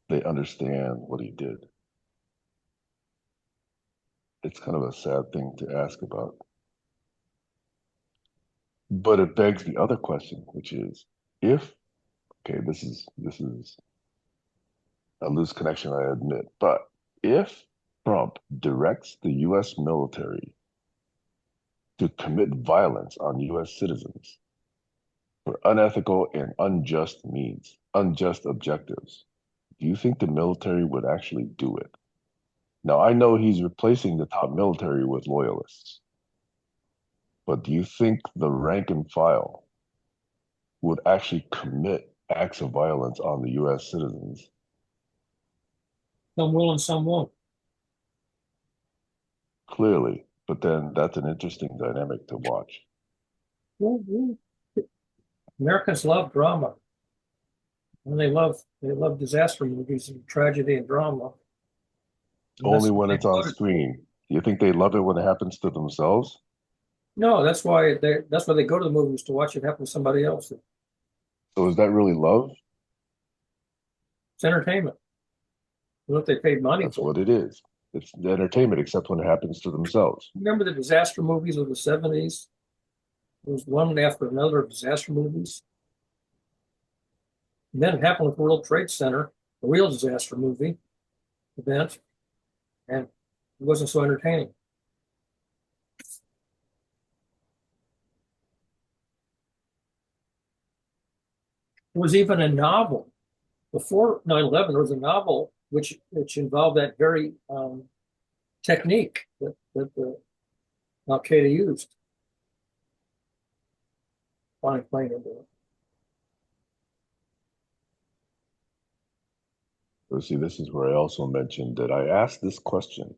they understand what he did. It's kind of a sad thing to ask about. But it begs the other question, which is if, okay, this is a loose connection, I admit, but if Trump directs the US military to commit violence on US citizens for unethical and unjust means, unjust objectives, do you think the military would actually do it? Now, I know he's replacing the top military with loyalists, but do you think the rank and file would actually commit acts of violence on the US citizens? Some will and some won't. Clearly, but then that's an interesting dynamic to watch. Americans love drama. And they love disaster movies and tragedy and drama. And Only when it's on screen. Do you think they love it when it happens to themselves? No, that's why they go to the movies, to watch it happen to somebody else. So is that really love? It's entertainment. What they paid money That's for. what it is. It's entertainment, except when it happens to themselves. Remember the disaster movies of the 70s? There was one after another of disaster movies. And then it happened with World Trade Center, a real disaster movie event, and it wasn't so entertaining. There was even a novel before 9/11. There was a novel which involved that very technique that Al Qaeda used. Flying plane into it. So see, this is where I also mentioned that I asked this question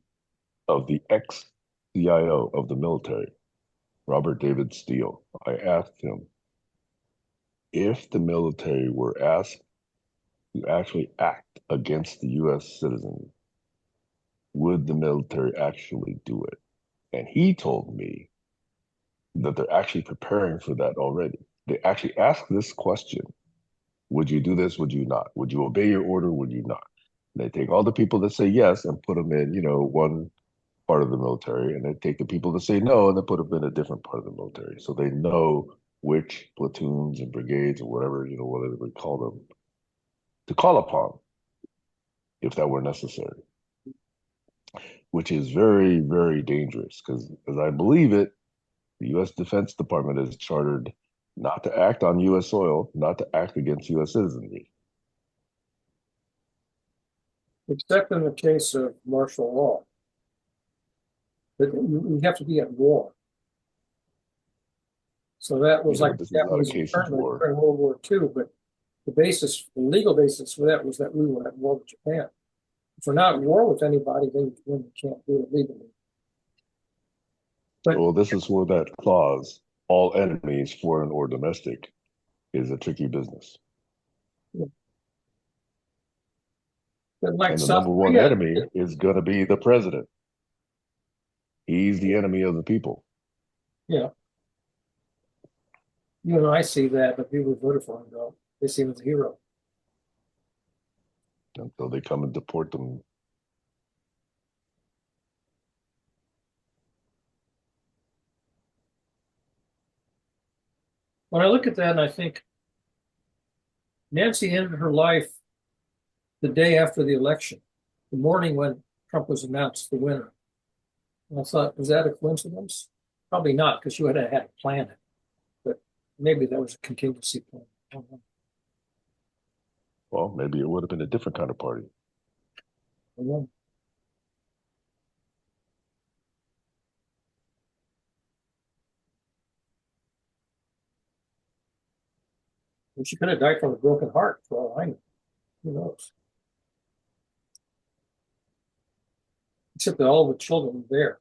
of the ex-CIO of the military, Robert David Steele. I asked him if the military were asked to actually act against the US citizen, would the military actually do it? And he told me that they're actually preparing for that already. They actually asked this question: would you do this? Would you not? Would you obey your order? Would you not? And they take all the people that say yes and put them in, one part of the military, and they take the people that say no and they put them in a different part of the military. So they know which platoons and brigades or whatever, whatever we call them, to call upon if that were necessary, which is very, very dangerous because, as I believe it, the U.S. Defense Department is chartered not to act on U.S. soil, not to act against U.S. citizenry. Except in the case of martial law. But you have to be at war. So that was like the This is not a Japanese case of internment war. during World War II, but the legal basis for that was that we were at war with Japan. If we're not at war with anybody, then you can't do it legally. But Well, this is where that clause, all enemies, foreign or domestic, is a tricky business. like And the South number one Korea, enemy is going to be the president. He's the enemy of the people. yeah. You and I see that, but people who voted for him don't. They see him as a hero. Until they come and deport them. When I look at that and I think Nancy ended her life the day after the election, the morning when Trump was announced the winner. And I thought, was that a coincidence? Probably not, because you had to plan it. But maybe that was a contingency plan. Well, maybe it would have been a different kind of party. Yeah. And she could have died from a broken heart, for all I know. Who knows? Except that all the children were there.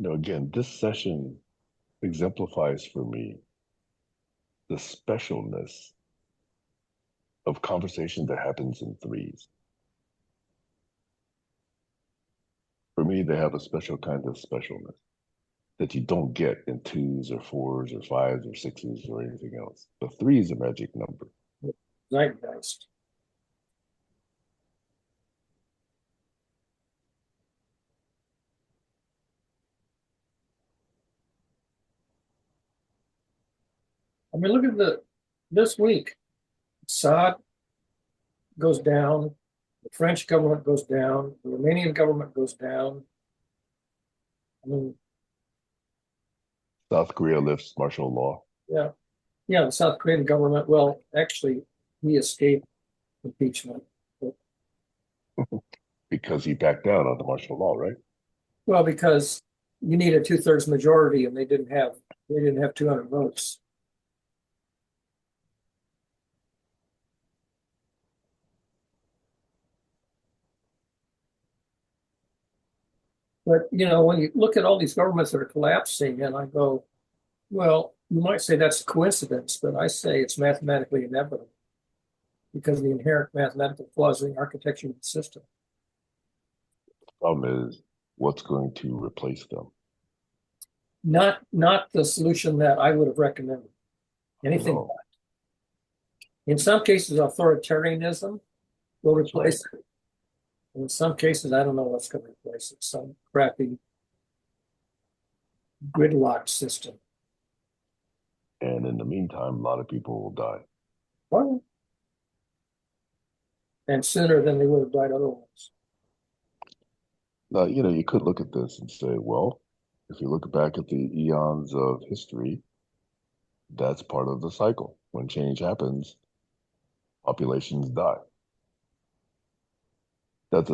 Again, this session exemplifies for me the specialness of conversation that happens in threes. For me, they have a special kind of specialness that you don't get in twos or fours or fives or sixes or anything else. But three is a magic number. Zeitgeist. I mean, look at this week. Assad goes down, the French government goes down, the Romanian government goes down. I mean, South Korea lifts martial law. yeah, the South Korean government. Well, actually, he escaped impeachment. But, because he backed down on the martial law, right? well, because you need a 2/3 majority, and they didn't have 200 votes. But when you look at all these governments that are collapsing, and I go, well, you might say that's a coincidence, but I say it's mathematically inevitable because of the inherent mathematical flaws in the architecture of the system. The problem is what's going to replace them. Not the solution that I would have recommended. Anything No. but. In some cases, authoritarianism will replace it. In some cases, I don't know what's going to replace it. Some crappy gridlock system. And in the meantime, a lot of people will die. Well, and sooner than they would have died otherwise. Now, you could look at this and say, well, if you look back at the eons of history, that's part of the cycle. When change happens, populations die. That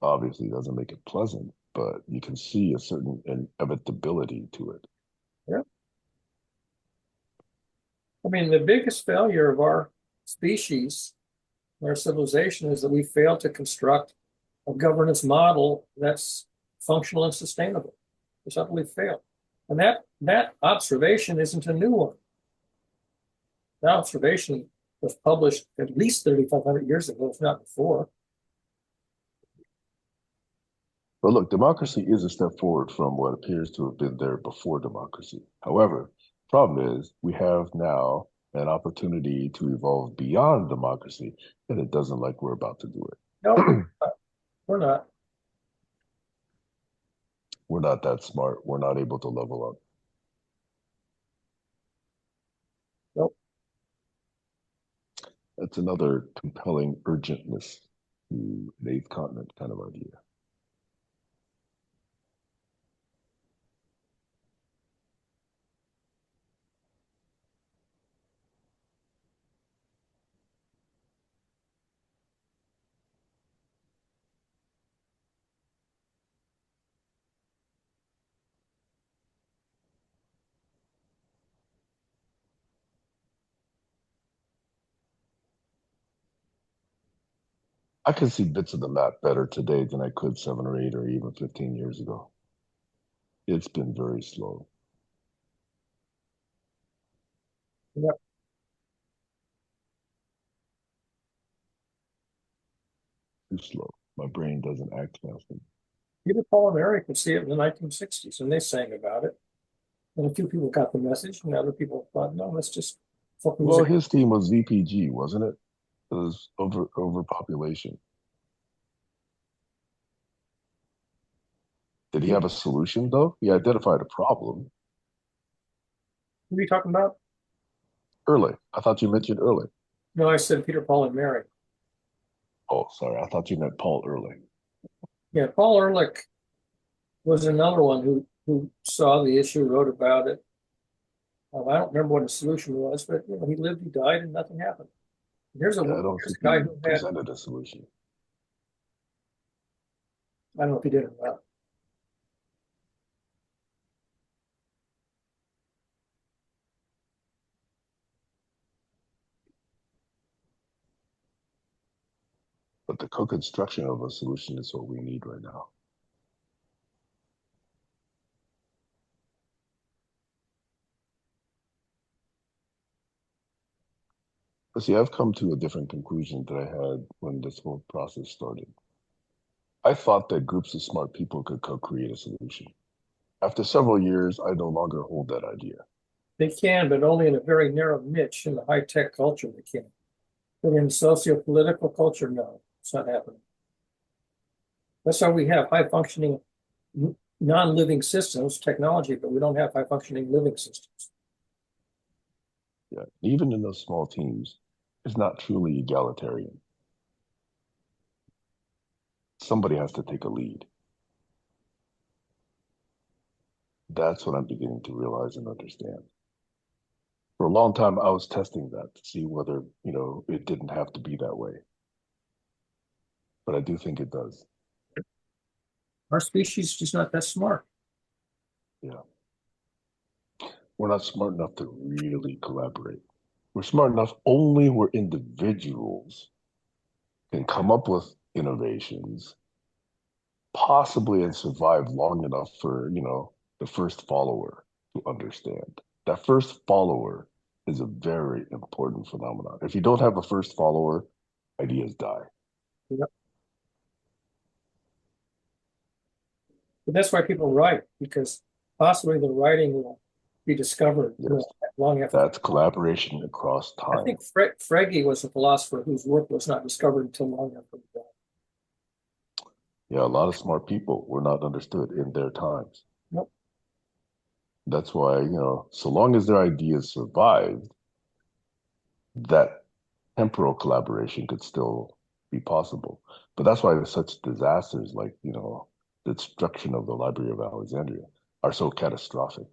obviously doesn't make it pleasant, but you can see a certain inevitability to it. Yeah. I mean, the biggest failure of our species, our civilization, is that we failed to construct a governance model that's functional and sustainable. It's utterly failed. And that observation isn't a new one. That observation was published at least 3,500 years ago, if not before. But look, democracy is a step forward from what appears to have been there before democracy. However, problem is we have now an opportunity to evolve beyond democracy, and it doesn't like we're about to do it. No, we're not. We're not that smart. We're not able to level up. Nope. That's another compelling urgentness to an eighth continent kind of idea. I can see bits of the map better today than I could 7 or 8 or even 15 years ago. It's been very slow. Yep. Too slow. My brain doesn't act fast enough. Peter, Paul, and Mary could see it in the 1960s, and they sang about it. And a few people got the message, and other people thought, no, let's just folk music. Well, his team was VPG, wasn't it? It was overpopulation. Did he have a solution, though? He identified a problem. Who are you talking about? Early. I thought you mentioned Early. No, I said Peter, Paul, and Mary. Oh, sorry. I thought you meant Paul Early. Yeah, Paul Ehrlich was another one who saw the issue, wrote about it. I don't remember what the solution was, but he lived, he died, and nothing happened. Here's a, Yeah, I don't here's think a guy he who had, presented a solution. I don't know if he did or not. But the co-construction of a solution is what we need right now. But see, I've come to a different conclusion that I had when this whole process started. I thought that groups of smart people could co-create a solution. After several years, I no longer hold that idea. They can, but only in a very narrow niche in the high-tech culture they can. But in socio-political culture, no, it's not happening. That's why we have high-functioning non-living systems, technology, but we don't have high-functioning living systems. Yeah, even in those small teams, it's not truly egalitarian. Somebody has to take a lead. That's what I'm beginning to realize and understand. For a long time, I was testing that to see whether, it didn't have to be that way. But I do think it does. Our species is just not that smart. Yeah. We're not smart enough to really collaborate. We're smart enough only where individuals can come up with innovations, possibly and survive long enough for, the first follower to understand. That first follower is a very important phenomenon. If you don't have a first follower, ideas die. Yep. But that's why people write, because possibly the writing will be discovered Yes. long after. That's collaboration across time. I think Frege was a philosopher whose work was not discovered until long after he died. Yeah, a lot of smart people were not understood in their times. Nope. That's why, so long as their ideas survived, that temporal collaboration could still be possible. But that's why such disasters like, the destruction of the Library of Alexandria are so catastrophic.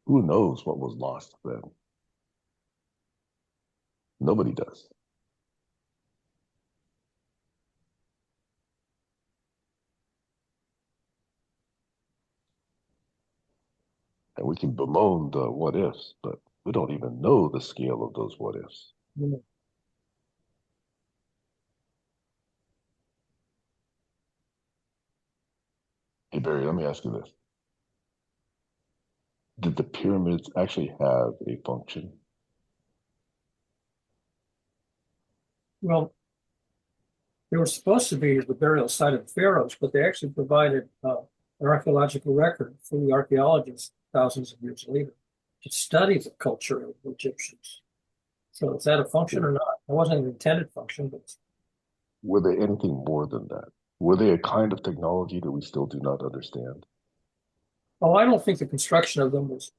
Who knows what was lost then? Nobody does. And we can bemoan the what ifs, but we don't even know the scale of those what ifs. Yeah. Hey, Barry, let me ask you this. Did the pyramids actually have a function? Well, they were supposed to be the burial site of the pharaohs, but they actually provided an archaeological record for the archaeologists thousands of years later to study the culture of the Egyptians. So is that a function or not? It wasn't an intended function, but Were they anything more than that? Were they a kind of technology that we still do not understand? I don't think the construction of them was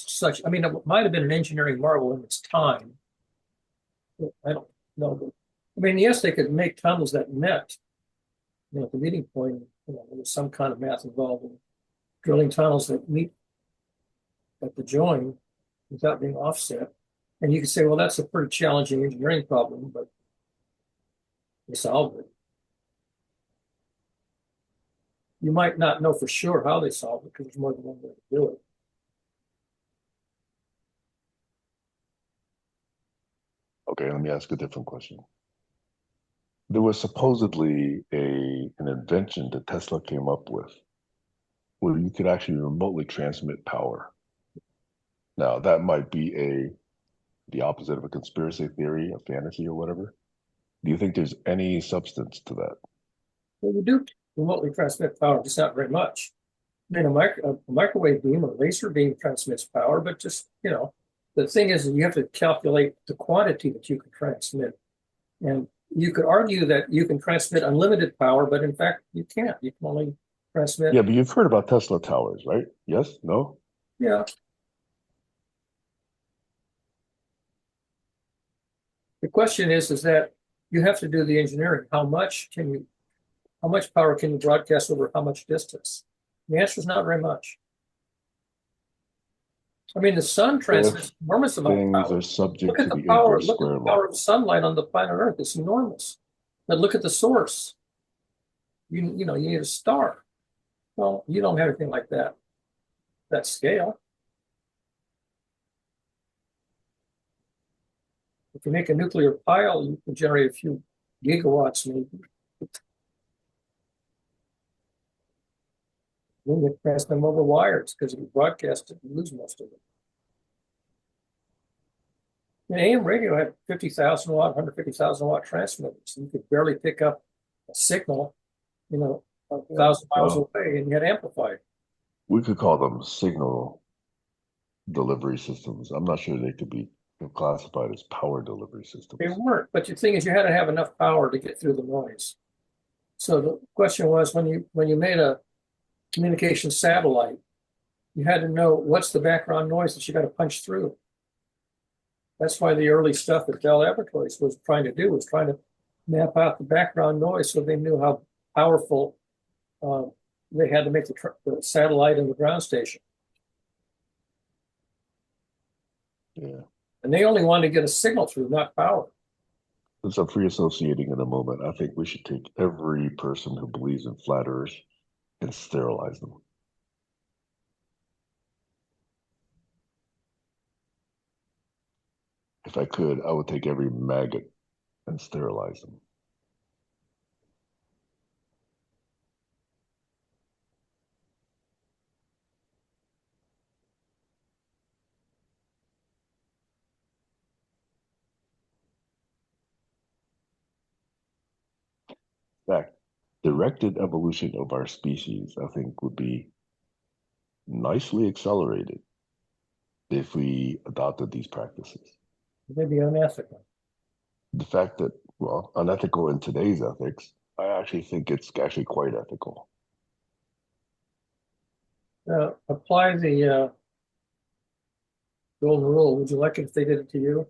such. I mean, it might have been an engineering marvel in its time. I don't know. But, I mean, yes, they could make tunnels that met, the meeting point. There was some kind of math involved in drilling tunnels that meet at the join without being offset. And you could say, well, that's a pretty challenging engineering problem, but they solved it. You might not know for sure how they solved it because there's more than one way to do it. Okay, let me ask a different question. There was supposedly an invention that Tesla came up with where you could actually remotely transmit power. Now, that might be the opposite of a conspiracy theory, a fantasy or whatever. Do you think there's any substance to that? Well, you do remotely transmit power, just not very much. I mean, a microwave beam or laser beam transmits power, but just, the thing is you have to calculate the quantity that you can transmit. And you could argue that you can transmit unlimited power, but in fact, you can't. You can only transmit. Yeah, but you've heard about Tesla towers, right? Yes? No? Yeah. question is that you have to do the engineering. How much power can you broadcast over how much distance? The answer is not very much. I mean, the sun transmits enormous amount of Things power. are subject Look to at the the power. inverse Look at square the law. power of sunlight on the planet Earth. It's enormous. But look at the source. You need a star. Well, you don't have anything like that scale. If you make a nuclear pile, you can generate a few gigawatts maybe. Then you pass them over wires because if you broadcast it, you lose most of it. And AM radio had 50,000 watt, 150,000 watt transmitters. You could barely pick up a signal, 1,000 miles away, and you had amplified. We could call them signal delivery systems. I'm not sure they could be classified as power delivery systems. They weren't, but the thing is, you had to have enough power to get through the noise. So the question was, when you made a communication satellite, you had to know what's the background noise that you got to punch through. That's why the early stuff that Bell Laboratories was trying to map out the background noise so they knew how powerful they had to make the satellite and the ground station. Yeah. And they only wanted to get a signal through, not power. Since I'm free associating in a moment, I think we should take every person who believes in flat earth and sterilize them. If I could, I would take every maggot and sterilize them. In fact, directed evolution of our species, I think, would be nicely accelerated if we adopted these practices. They'd be unethical. The fact that, well, unethical in today's ethics, I actually think it's actually quite ethical. Apply the golden rule. Would you like it if they did it to you?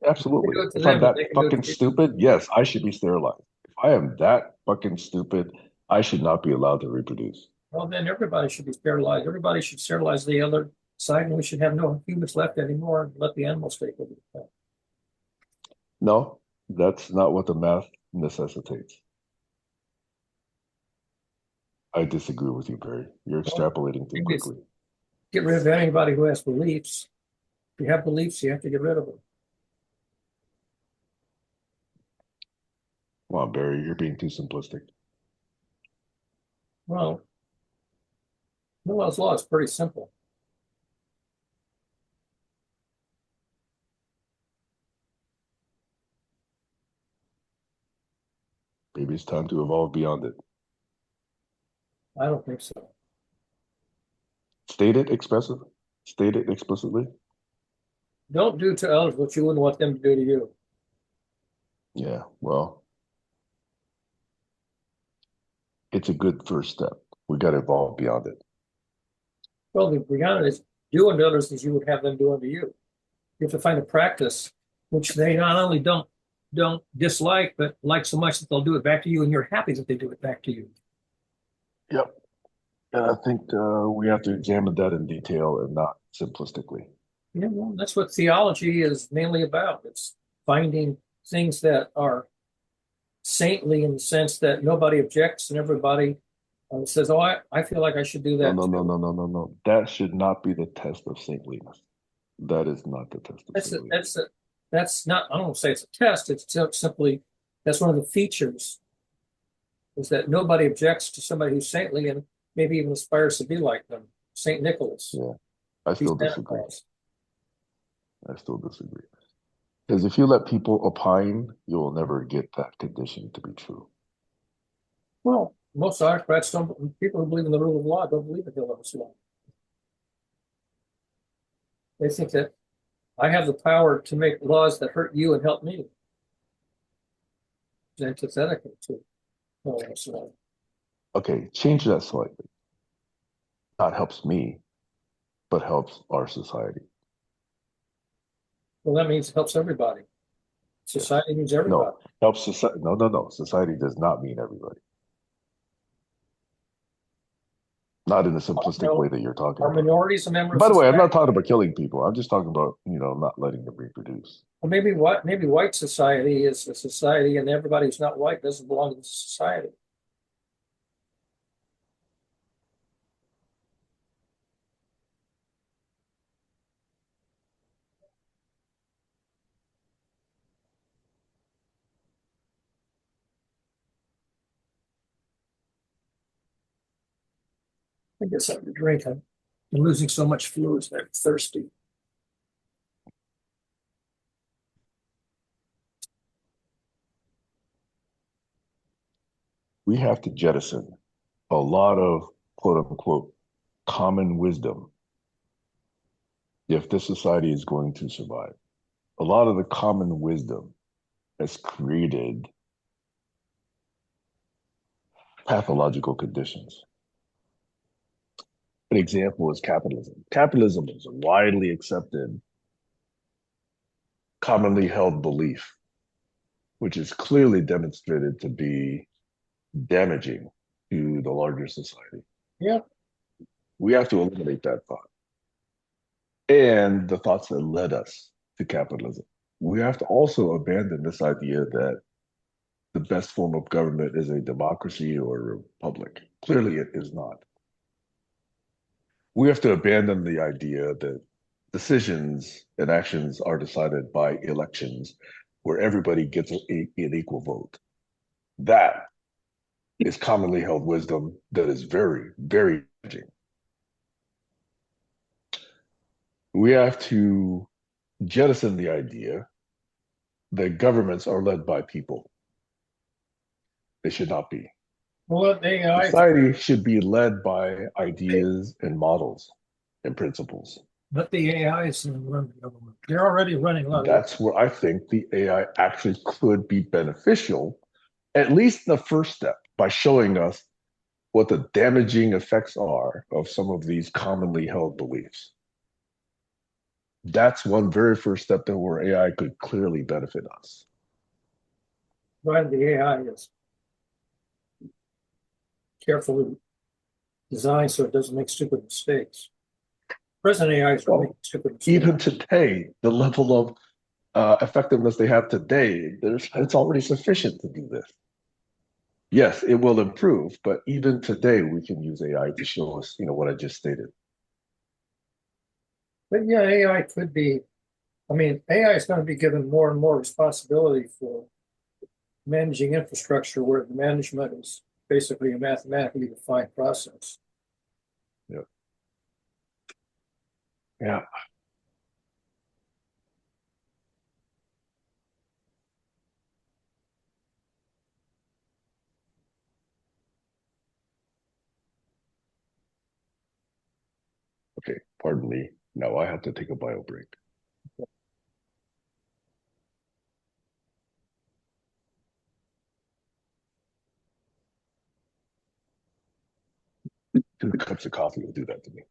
Absolutely. They do it to If I'm them, that they can do it fucking to you. stupid, yes, I should be sterilized. If I am that fucking stupid, I should not be allowed to reproduce. Well, then everybody should be sterilized. Everybody should sterilize the other side, and we should have no humans left anymore and let the animals take over. No, that's not what the math necessitates. I disagree with you, Barry. You're extrapolating too quickly. Get rid of anybody who has beliefs. If you have beliefs, you have to get rid of them. Come on, Barry, you're being too simplistic. Well, Noah's law is pretty simple. Maybe it's time to evolve beyond it. I don't think so. State it explicitly. State it explicitly. Don't do to others what you wouldn't want them to do to you. Yeah, well, it's a good first step. We got to evolve beyond it. Well, the beyond is do unto others as you would have them do unto you. You have to find a practice which they not only don't dislike, but like so much that they'll do it back to you, and you're happy that they do it back to you. Yep. And I think we have to examine that in detail and not simplistically. Yeah, well, that's what theology is mainly about. It's finding things that are saintly in the sense that nobody objects and everybody says, "Oh, I feel like I should do that." No. That should not be the test of saintliness. That is not the test of saintliness. That's not. I don't want to say it's a test. It's simply that's one of the features is that nobody objects to somebody who's saintly and maybe even aspires to be like them. Saint Nicholas. Yeah, I still disagree. Claus. Because if you let people opine, you will never get that condition to be true. Well, most autocrats don't. People who believe in the rule of law don't believe in he'll ever law. They think that I have the power to make laws that hurt you and help me. It's antithetical to Hiller's law. Okay, change that slightly. Not helps me, but helps our society. Well, that means it helps everybody. Society needs everybody. No, helps society. No, no, no. Society does not mean everybody. Not in the simplistic way that you're talking Are about. minorities a member of By the way, I'm society? not talking about killing people. I'm just talking about, not letting them reproduce. Well, maybe white society is a society, and everybody who's not white doesn't belong to the society. I get something to drink. I'm losing so much fluids that I'm thirsty. We have to jettison a lot of quote unquote common wisdom if this society is going to survive. A lot of the common wisdom has created pathological conditions. An example is capitalism. Capitalism is a widely accepted, commonly held belief, which is clearly demonstrated to be damaging to the larger society. Yeah. We have to eliminate that thought and the thoughts that led us to capitalism. We have to also abandon this idea that the best form of government is a democracy or a republic. Clearly, it is not. We have to abandon the idea that decisions and actions are decided by elections where everybody gets an equal vote. That is commonly held wisdom that is very, very damaging. We have to jettison the idea that governments are led by people. They should not be. Well, Society should be led by ideas and models and principles. but the AI is going to run the government. They're already running a lot of That's where I think the AI actually could be beneficial, at least the first step, by showing us what the damaging effects are of some of these commonly held beliefs. That's one very first step that where AI could clearly benefit us. Right, the AI is carefully designed so it doesn't make stupid mistakes. Present AI is making stupid mistakes. Even today, the level of effectiveness they have today, it's already sufficient to do this. Yes, it will improve, but even today we can use AI to show us, what I just stated. But yeah, AI could be, AI is going to be given more and more responsibility for managing infrastructure where the management is basically a mathematically defined process. Yeah. Yeah. Okay, pardon me. Now I have to take a bio break. Two cups of coffee will do that to me.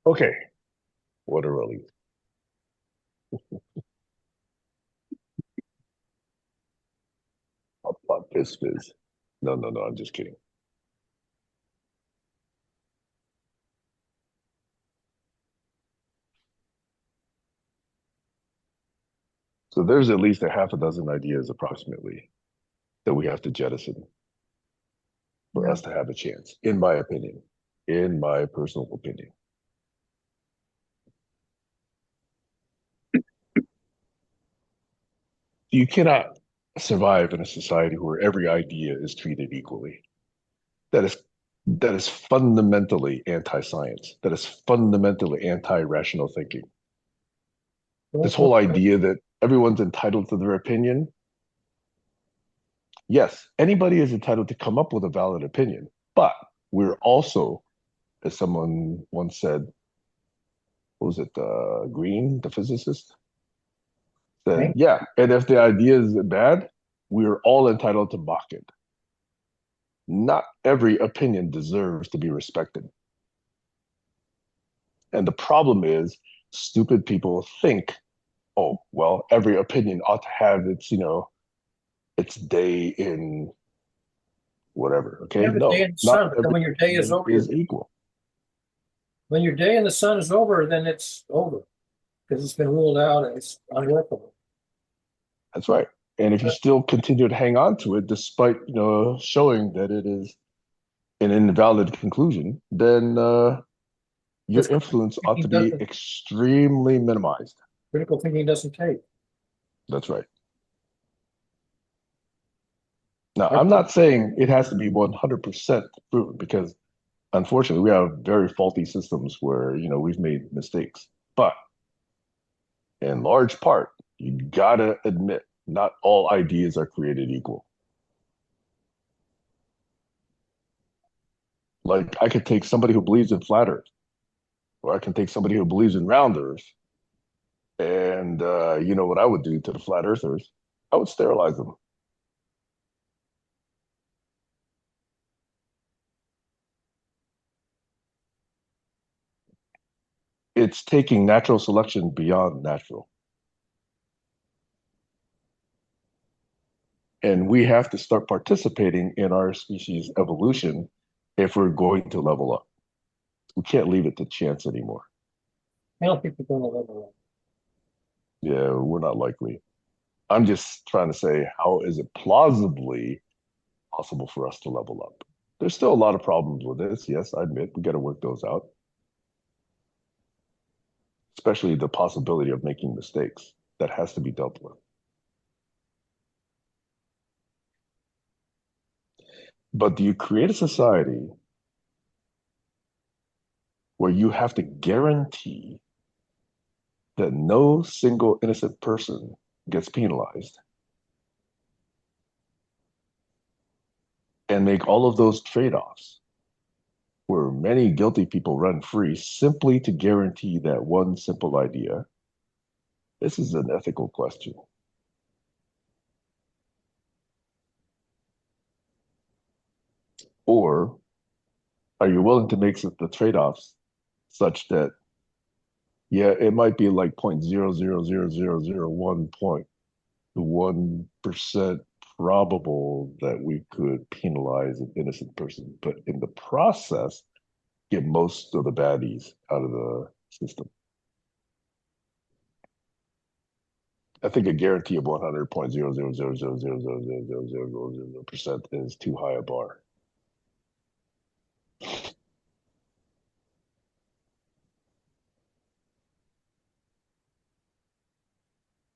Okay, what a relief. About this fizz. No, no, no, I'm just kidding. So there's at least a half a dozen ideas approximately that we have to jettison for Yeah. us to have a chance, in my opinion, in my personal opinion. You cannot survive in a society where every idea is treated equally. That is that is fundamentally anti-science. That is fundamentally anti-rational thinking. This whole idea that everyone's entitled to their opinion. Yes, anybody is entitled to come up with a valid opinion, but we're also, as someone once said, what was it, Green, the physicist, said, Okay. yeah, and if the idea is bad, we're all entitled to mock it. Not every opinion deserves to be respected. And the problem is, stupid people think, oh, well, every opinion ought to have its, its day in whatever. You Okay. have a day No, in the not sun, but then every when your day is opinion over, is equal. when your day in the sun is over, then it's over because it's been ruled out and it's unworkable. That's right. And if you still continue to hang on to it, despite, showing that it is an invalid conclusion, then your Because influence ought to be extremely minimized. critical thinking doesn't take. That's right. Now, I'm not saying it has to be 100% proven because unfortunately we have very faulty systems where, we've made mistakes. But in large part, you gotta admit not all ideas are created equal. Like I could take somebody who believes in flat earth, or I can take somebody who believes in round earth, and you know what I would do to the flat earthers? I would sterilize them. It's taking natural selection beyond natural. And we have to start participating in our species evolution if we're going to level up. We can't leave it to chance anymore. I don't think we're going to level up. Yeah, we're not likely. I'm just trying to say, how is it plausibly possible for us to level up? There's still a lot of problems with this. Yes, I admit we got to work those out, especially the possibility of making mistakes that has to be dealt with. But do you create a society where you have to guarantee that no single innocent person gets penalized and make all of those trade-offs where many guilty people run free simply to guarantee that one simple idea? This is an ethical question. Or are you willing to make the trade-offs such that, yeah, it might be like 0.0000001% probable that we could penalize an innocent person, but in the process, get most of the baddies out of the system. I think a guarantee of 100.00000000000% is too high a bar.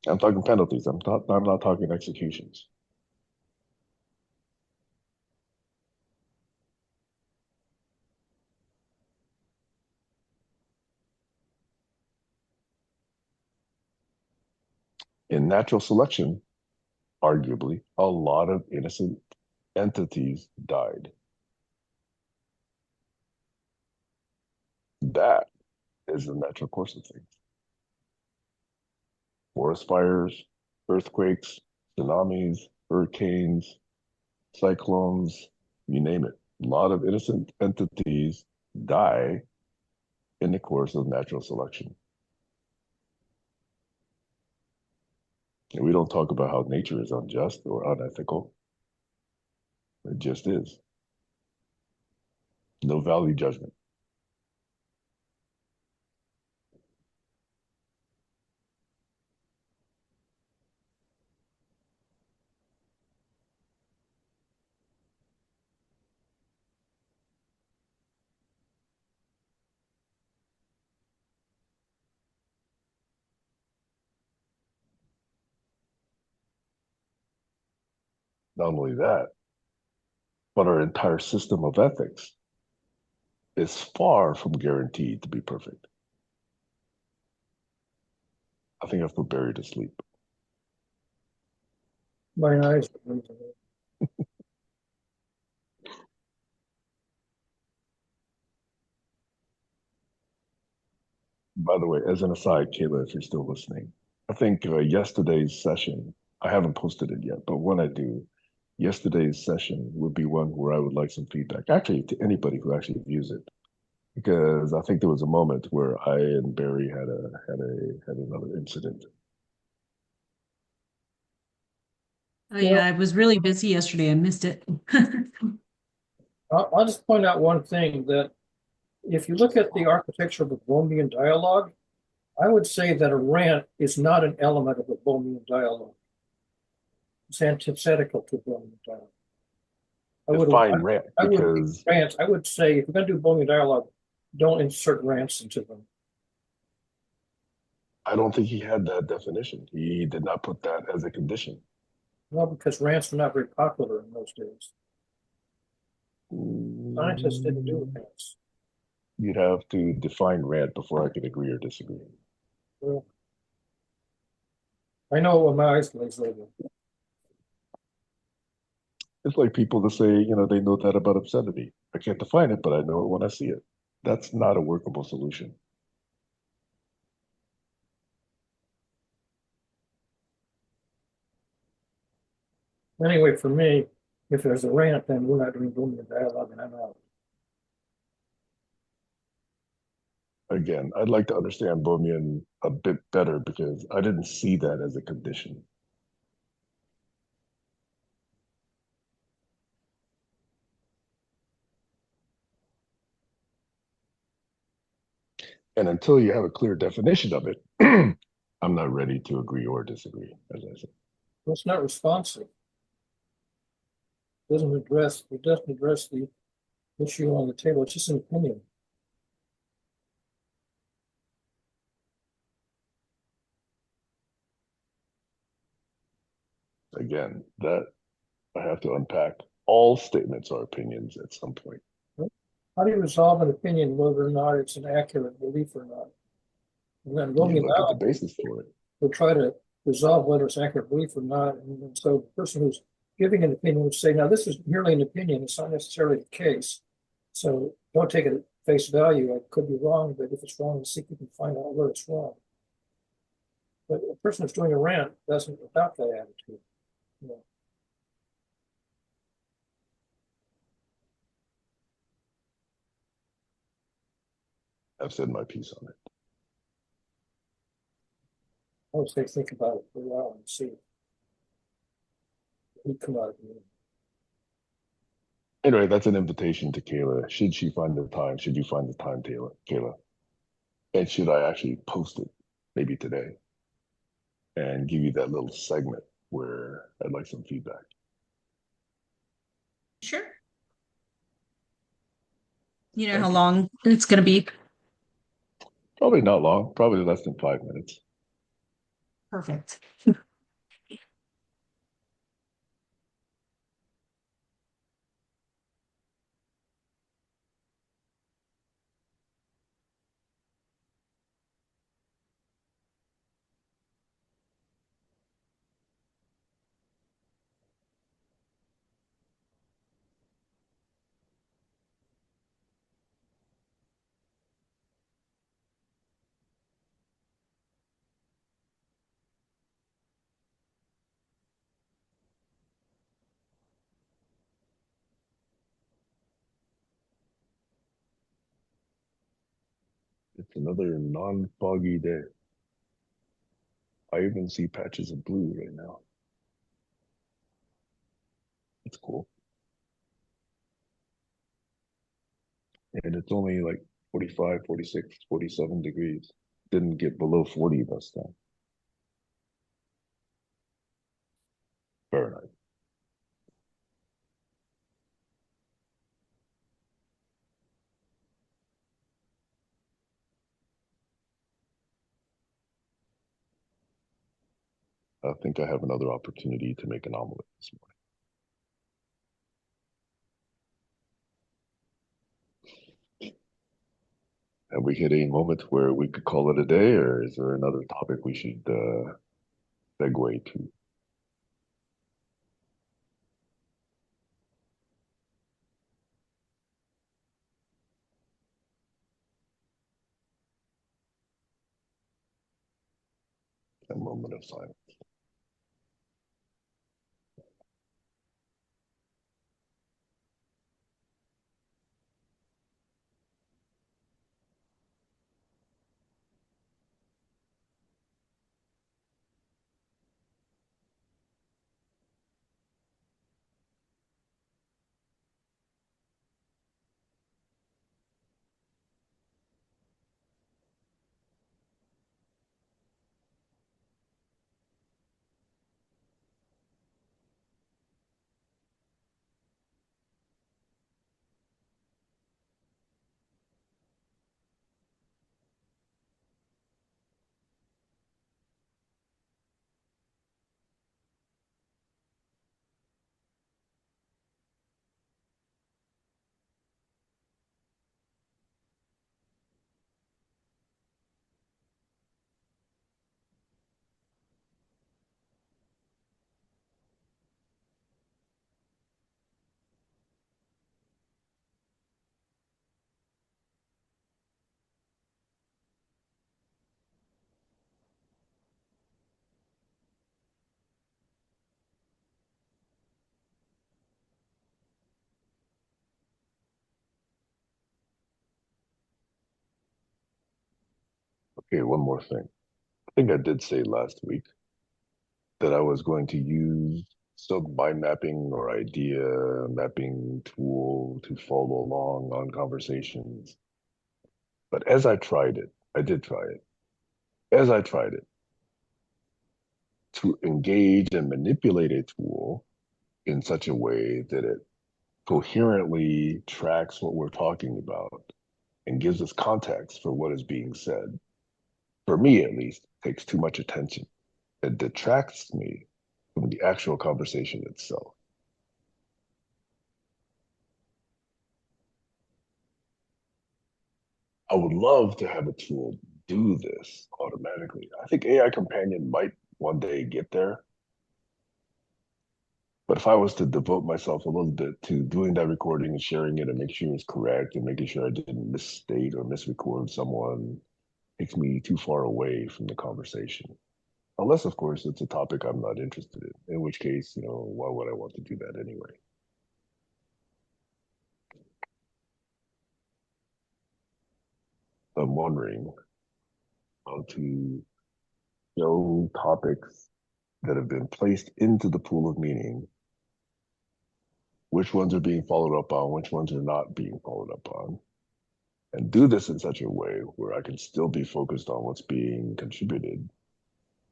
I'm talking penalties. I'm not talking executions. In natural selection, arguably, a lot of innocent entities died. That is the natural course of things. Forest fires, earthquakes, tsunamis, hurricanes, cyclones, you name it. A lot of innocent entities die in the course of natural selection. And we don't talk about how nature is unjust or unethical. It just is. No value judgment. Not only that, but our entire system of ethics is far from guaranteed to be perfect. I think I've put Barry to sleep. My eyes. By the way, as an aside, Kayla, if you're still listening, I think yesterday's session, I haven't posted it yet, but when I do, yesterday's session would be one where I would like some feedback, actually, to anybody who actually views it, because I think there was a moment where I and Barry had another incident. Oh yeah, I was really busy yesterday. I missed it. I'll just point out one thing, that if you look at the architecture of a Bohemian dialogue, I would say that a rant is not an element of a Bohemian dialogue. It's antithetical to Bohemian dialogue. Define rant, I would because rants. I would say if you're going to do Bohemian dialogue, don't insert rants into them. I don't think he had that definition. He did not put that as a condition. Well, because rants were not very popular in those days. Scientists didn't do rants. You'd have to define rant before I could agree or disagree. Well, I know when my eyes glaze over. It's like people that say, they know that about obscenity. I can't define it, but I know it when I see it. That's not a workable solution. Anyway, for me, if there's a rant, then we're not doing Bohemian dialogue, and I'm out. Again, I'd like to understand Bohemian a bit better because I didn't see that as a condition. And until you have a clear definition of it, I'm not ready to agree or disagree, as I said. Well, it's not responsive. It doesn't address the issue on the table. It's just an opinion. Again, that I have to unpack. All statements are opinions at some point. How do you resolve an opinion whether or not it's an accurate belief or not? And then You Bohemian look at the dialogue basis for it. will try to resolve whether it's accurate belief or not. And so the person who's giving an opinion would say, now this is merely an opinion, it's not necessarily the case. So don't take it at face value. I could be wrong, but if it's wrong, let's see if we can find out where it's wrong. But a person who's doing a rant doesn't adopt that attitude. You know. I've said my piece on it. I would say think about it for a while and see. We come out of the meeting. Anyway, that's an invitation to Kayla. Should she find the time? Should you find the time, Kayla? And should I actually post it maybe today and give you that little segment where I'd like some feedback? Sure. You know how long it's going to be? Probably not long, probably less than 5 minutes. Perfect. It's another non-foggy day. I even see patches of blue right now. It's cool. And it's only like 45, 46, 47 degrees. Didn't get below 40 this time. Fahrenheit. I think I have another opportunity to make an omelet this morning. Have we hit a moment where we could call it a day, or is there another topic we should segue to? A moment of silence. Okay, one more thing. I think I did say last week that I was going to use some mind mapping or idea mapping tool to follow along on conversations. But as I tried it, I did try it. As I tried it, to engage and manipulate a tool in such a way that it coherently tracks what we're talking about and gives us context for what is being said, for me at least, takes too much attention. It detracts me from the actual conversation itself. I would love to have a tool do this automatically. I think AI Companion might one day get there. But if I was to devote myself a little bit to doing that recording and sharing it and make sure it's correct and making sure I didn't misstate or misrecord someone, takes me too far away from the conversation. Unless, of course, it's a topic I'm not interested in which case, why would I want to do that anyway? I'm wondering how to show topics that have been placed into the pool of meaning, which ones are being followed up on, which ones are not being followed up on, and do this in such a way where I can still be focused on what's being contributed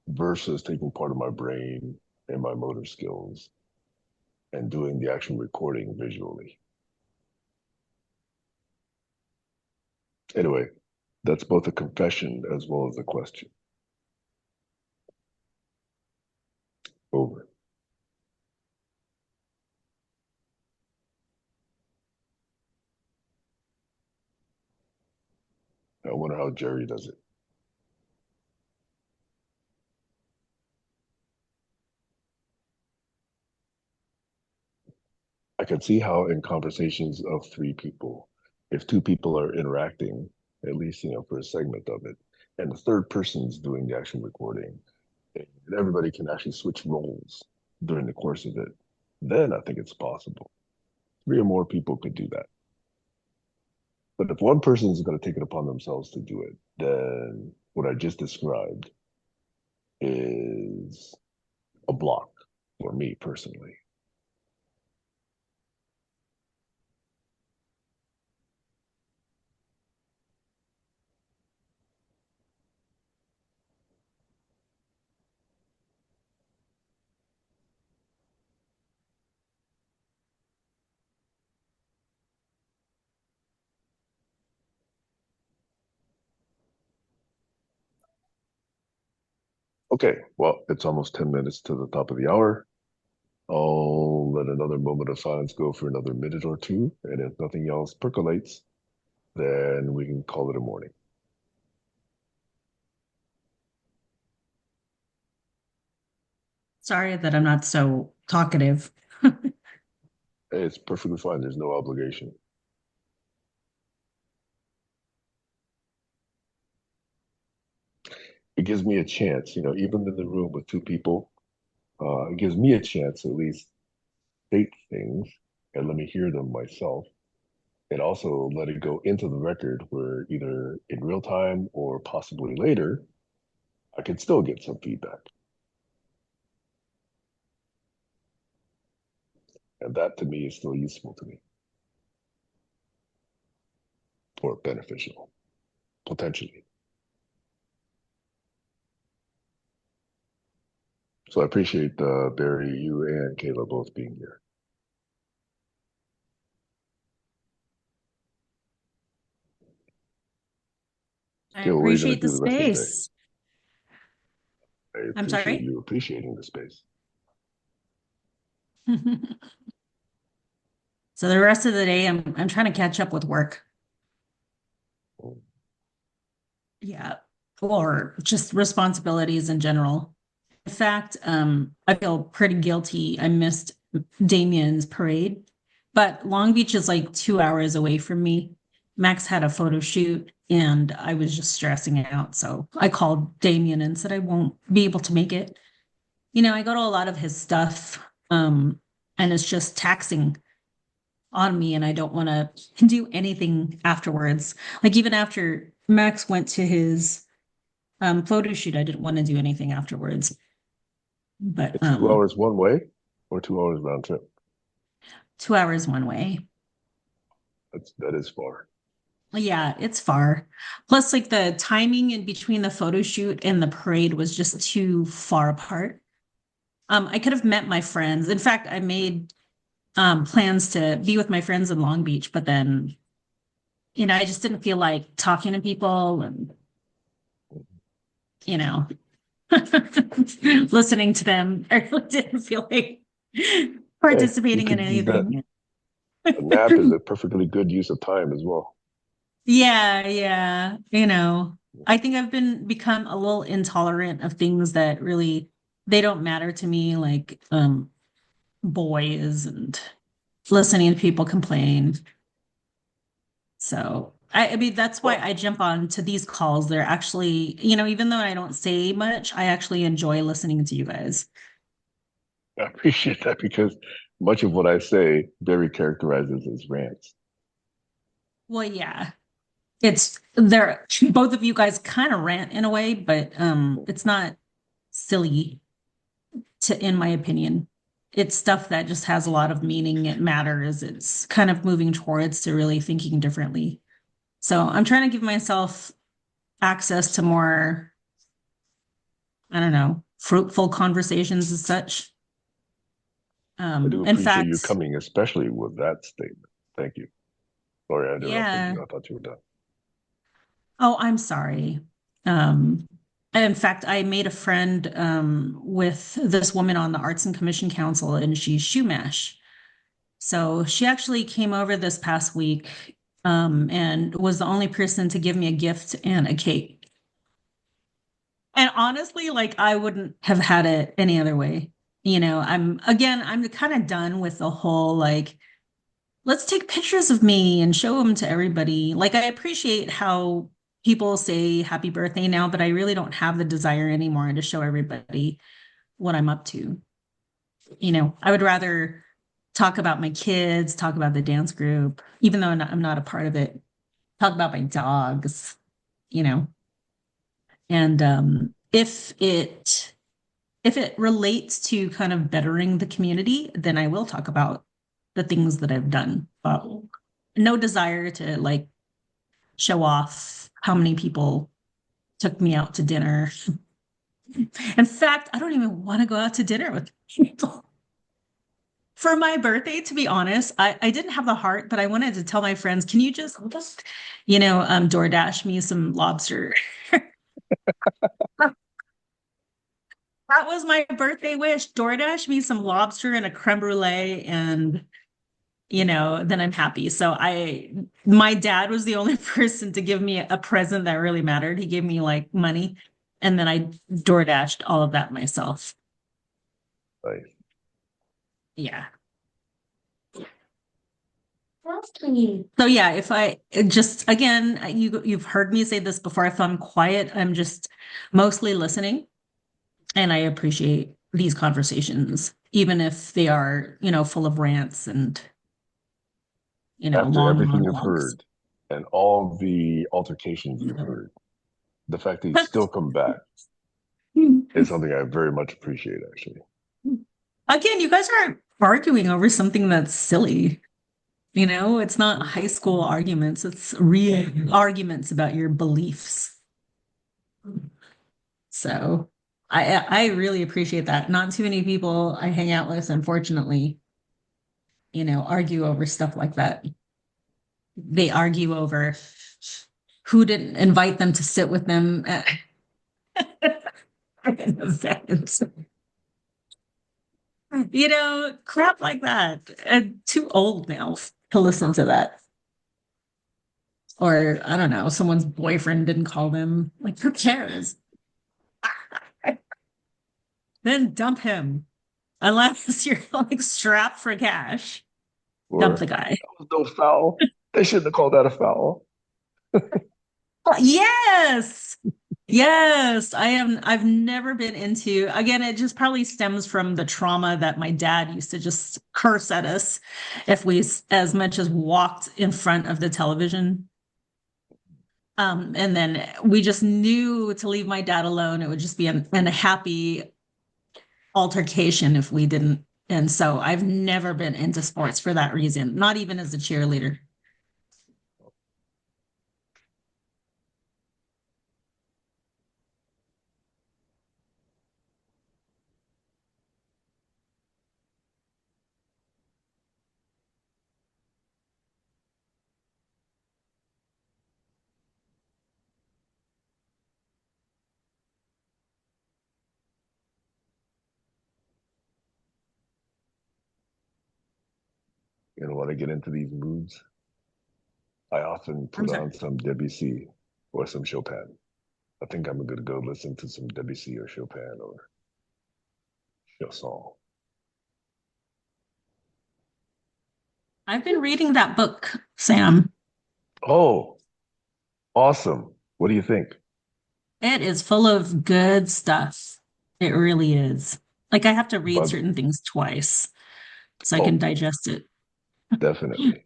versus taking part of my brain and my motor skills and doing the actual recording visually. Anyway, that's both a confession as well as a question. Over. I wonder how Jerry does it. I can see how in conversations of three people, if two people are interacting, at least, for a segment of it, and the third person's doing the actual recording, and everybody can actually switch roles during the course of it, then I think it's possible. Three or more people could do that. But if one person is going to take it upon themselves to do it, then what I just described is a block for me personally. Okay, well, it's almost 10 minutes to the top of the hour. I'll let another moment of silence go for another minute or two. And if nothing else percolates, then we can call it a morning. Sorry that I'm not so talkative. Hey, it's perfectly fine. There's no obligation. It gives me a chance, even in the room with two people, it gives me a chance to at least state things and let me hear them myself. And also let it go into the record where either in real time or possibly later, I can still get some feedback. And that to me is still useful to me or beneficial, potentially. So I appreciate Barry, you and Kayla both being here. I Kayla, what are you going to appreciate the do the rest of the day? space. I I'm appreciate sorry. you appreciating the space. So the rest of the day, I'm trying to catch up with work. Yeah, or just responsibilities in general. In fact, I feel pretty guilty. I missed Damien's parade, but Long Beach is like 2 hours away from me. Max had a photo shoot and I was just stressing out. So I called Damien and said I won't be able to make it. I go to a lot of his stuff, and it's just taxing on me, and I don't want to do anything afterwards. Like even after Max went to his photo shoot, I didn't want to do anything afterwards. But It's 2 hours one way or 2 hours round trip. 2 hours one way. That is far. Yeah, it's far. Plus, like the timing in between the photo shoot and the parade was just too far apart. I could have met my friends. In fact, I made plans to be with my friends in Long Beach, but then, I just didn't feel like talking to people and, you know, listening to them. I really didn't feel like Hey, you participating in could use that. anything. A nap is a perfectly good use of time as well. Yeah, yeah. I think I've become a little intolerant of things that really they don't matter to me, like boys and listening to people complain. So I mean that's why Well, I jump on to these calls. They're actually, even though I don't say much, I actually enjoy listening to you guys. I appreciate that because much of what I say Barry characterizes as rants. Well, yeah. It's there both of you guys kind of rant in a way, but it's not silly in my opinion. It's stuff that just has a lot of meaning. It matters. It's kind of moving towards to really thinking differently. So I'm trying to give myself access to more, I don't know, fruitful conversations as such. I do In appreciate you fact, coming, especially with that statement. Thank you. Sorry, I interrupted yeah. you. I thought you were done. Oh, I'm sorry. In fact, I made a friend with this woman on the Arts and Commission Council, and she's Shumash. So she actually came over this past week, and was the only person to give me a gift and a cake. And honestly, like I wouldn't have had it any other way. I'm kind of done with the whole like, let's take pictures of me and show them to everybody. Like I appreciate how people say happy birthday now, but I really don't have the desire anymore to show everybody what I'm up to. I would rather talk about my kids, talk about the dance group, even though I'm not a part of it. talk about my dogs, you know. And if it relates to kind of bettering the community, then I will talk about the things that I've done. But no desire to like show off how many people took me out to dinner. In fact, I don't even want to go out to dinner with people. For my birthday, to be honest, I didn't have the heart, but I wanted to tell my friends, can you just, DoorDash me some lobster? That was my birthday wish. DoorDash me some lobster and a creme brulee, and then I'm happy. So my dad was the only person to give me a present that really mattered. He gave me like money, and then I DoorDashed all of that myself. Nice. Yeah. So yeah, if I just again, you've heard me say this before. If I'm quiet, I'm just mostly listening. And I appreciate these conversations, even if they are, full of rants and, After long everything you've monologues. heard and all the altercations you've heard, the fact that you still come back is something I very much appreciate, actually. Again, you guys aren't arguing over something that's silly. It's not high school arguments, it's real arguments about your beliefs. So I really appreciate that. Not too many people I hang out with, unfortunately, argue over stuff like that. They argue over who didn't invite them to sit with them at an event. Crap like that. I'm too old now to listen to that. Or I don't know, someone's boyfriend didn't call them. Like, who cares? Then dump him. Unless you're like strapped for cash. Dump Or the guy. that was no foul. They shouldn't have called that a foul. Yes. Yes, I've never been into, again, it just probably stems from the trauma that my dad used to just curse at us if we as much as walked in front of the television. And then we just knew to leave my dad alone. It would just be a happy altercation if we didn't. And so I've never been into sports for that reason, not even as a cheerleader. When I get into these moods, I often I'm put sorry. on some Debussy or some Chopin. I think I'm going to go listen to some Debussy or Chopin or Chausson. I've been reading that book, Sam. Oh, awesome. What do you think? It is full of good stuff. It really is. Like I have to read But, certain things twice so I can oh, digest it. definitely.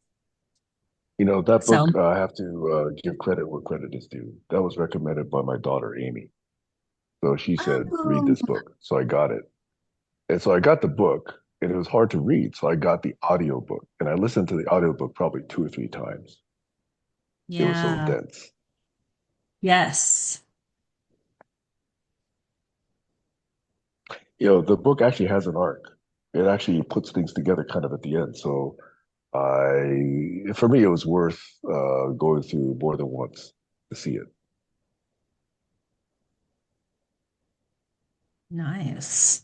That So, book, I have to give credit where credit is due. That was recommended by my daughter, Amy. So she said, read oh, this book. So I got it. And so I got the book, and it was hard to read. So I got the audio book, and I listened to the audio book probably 2 or 3 times. It was so yeah. dense. Yes. The book actually has an arc. It actually puts things together kind of at the end. So for me, it was worth going through more than once to see it. Nice.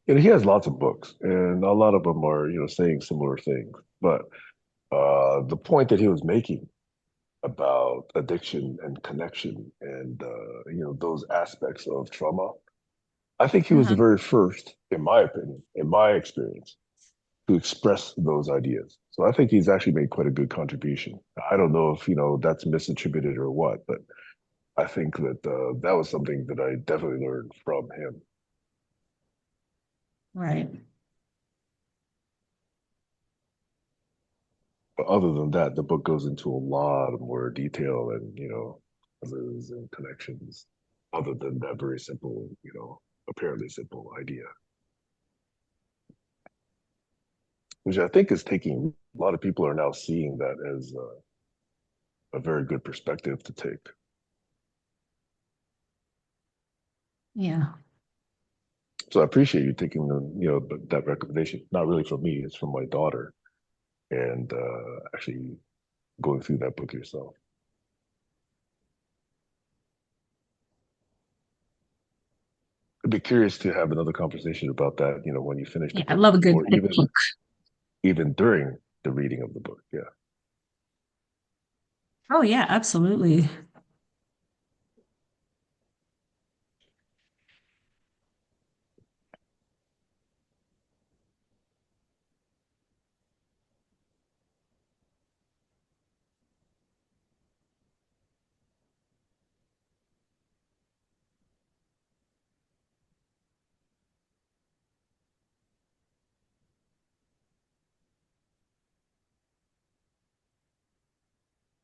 And he has lots of books, and a lot of them are, saying similar things. But the point that he was making about addiction and connection and those aspects of trauma, I think he was the Uh-huh. very first, in my opinion, in my experience, to express those ideas. So I think he's actually made quite a good contribution. I don't know if that's misattributed or what, but I think that that was something that I definitely learned from him. Right. But other than that, the book goes into a lot of more detail and, causes and connections, other than that very simple, apparently simple idea, which I think is taking, a lot of people are now seeing that as a very good perspective to take. Yeah. So I appreciate you taking that recommendation. Not really from me, it's from my daughter, and actually going through that book yourself. I'd be curious to have another conversation about that, when you finish the Yeah, I book, love a good or thick book. even during the reading of the book. Yeah. Oh yeah, absolutely.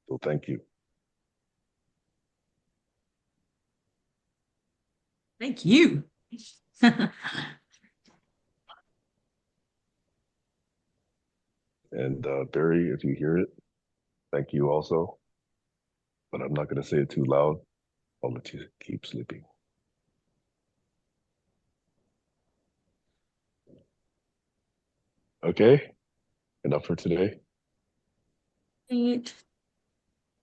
So thank you. Thank you. And Barry, if you hear it, thank you also. But I'm not going to say it too loud. I'll let you keep sleeping. Okay. Enough for today. Great.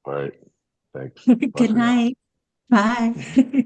All right. Thanks. Bye Good for now. night. Bye.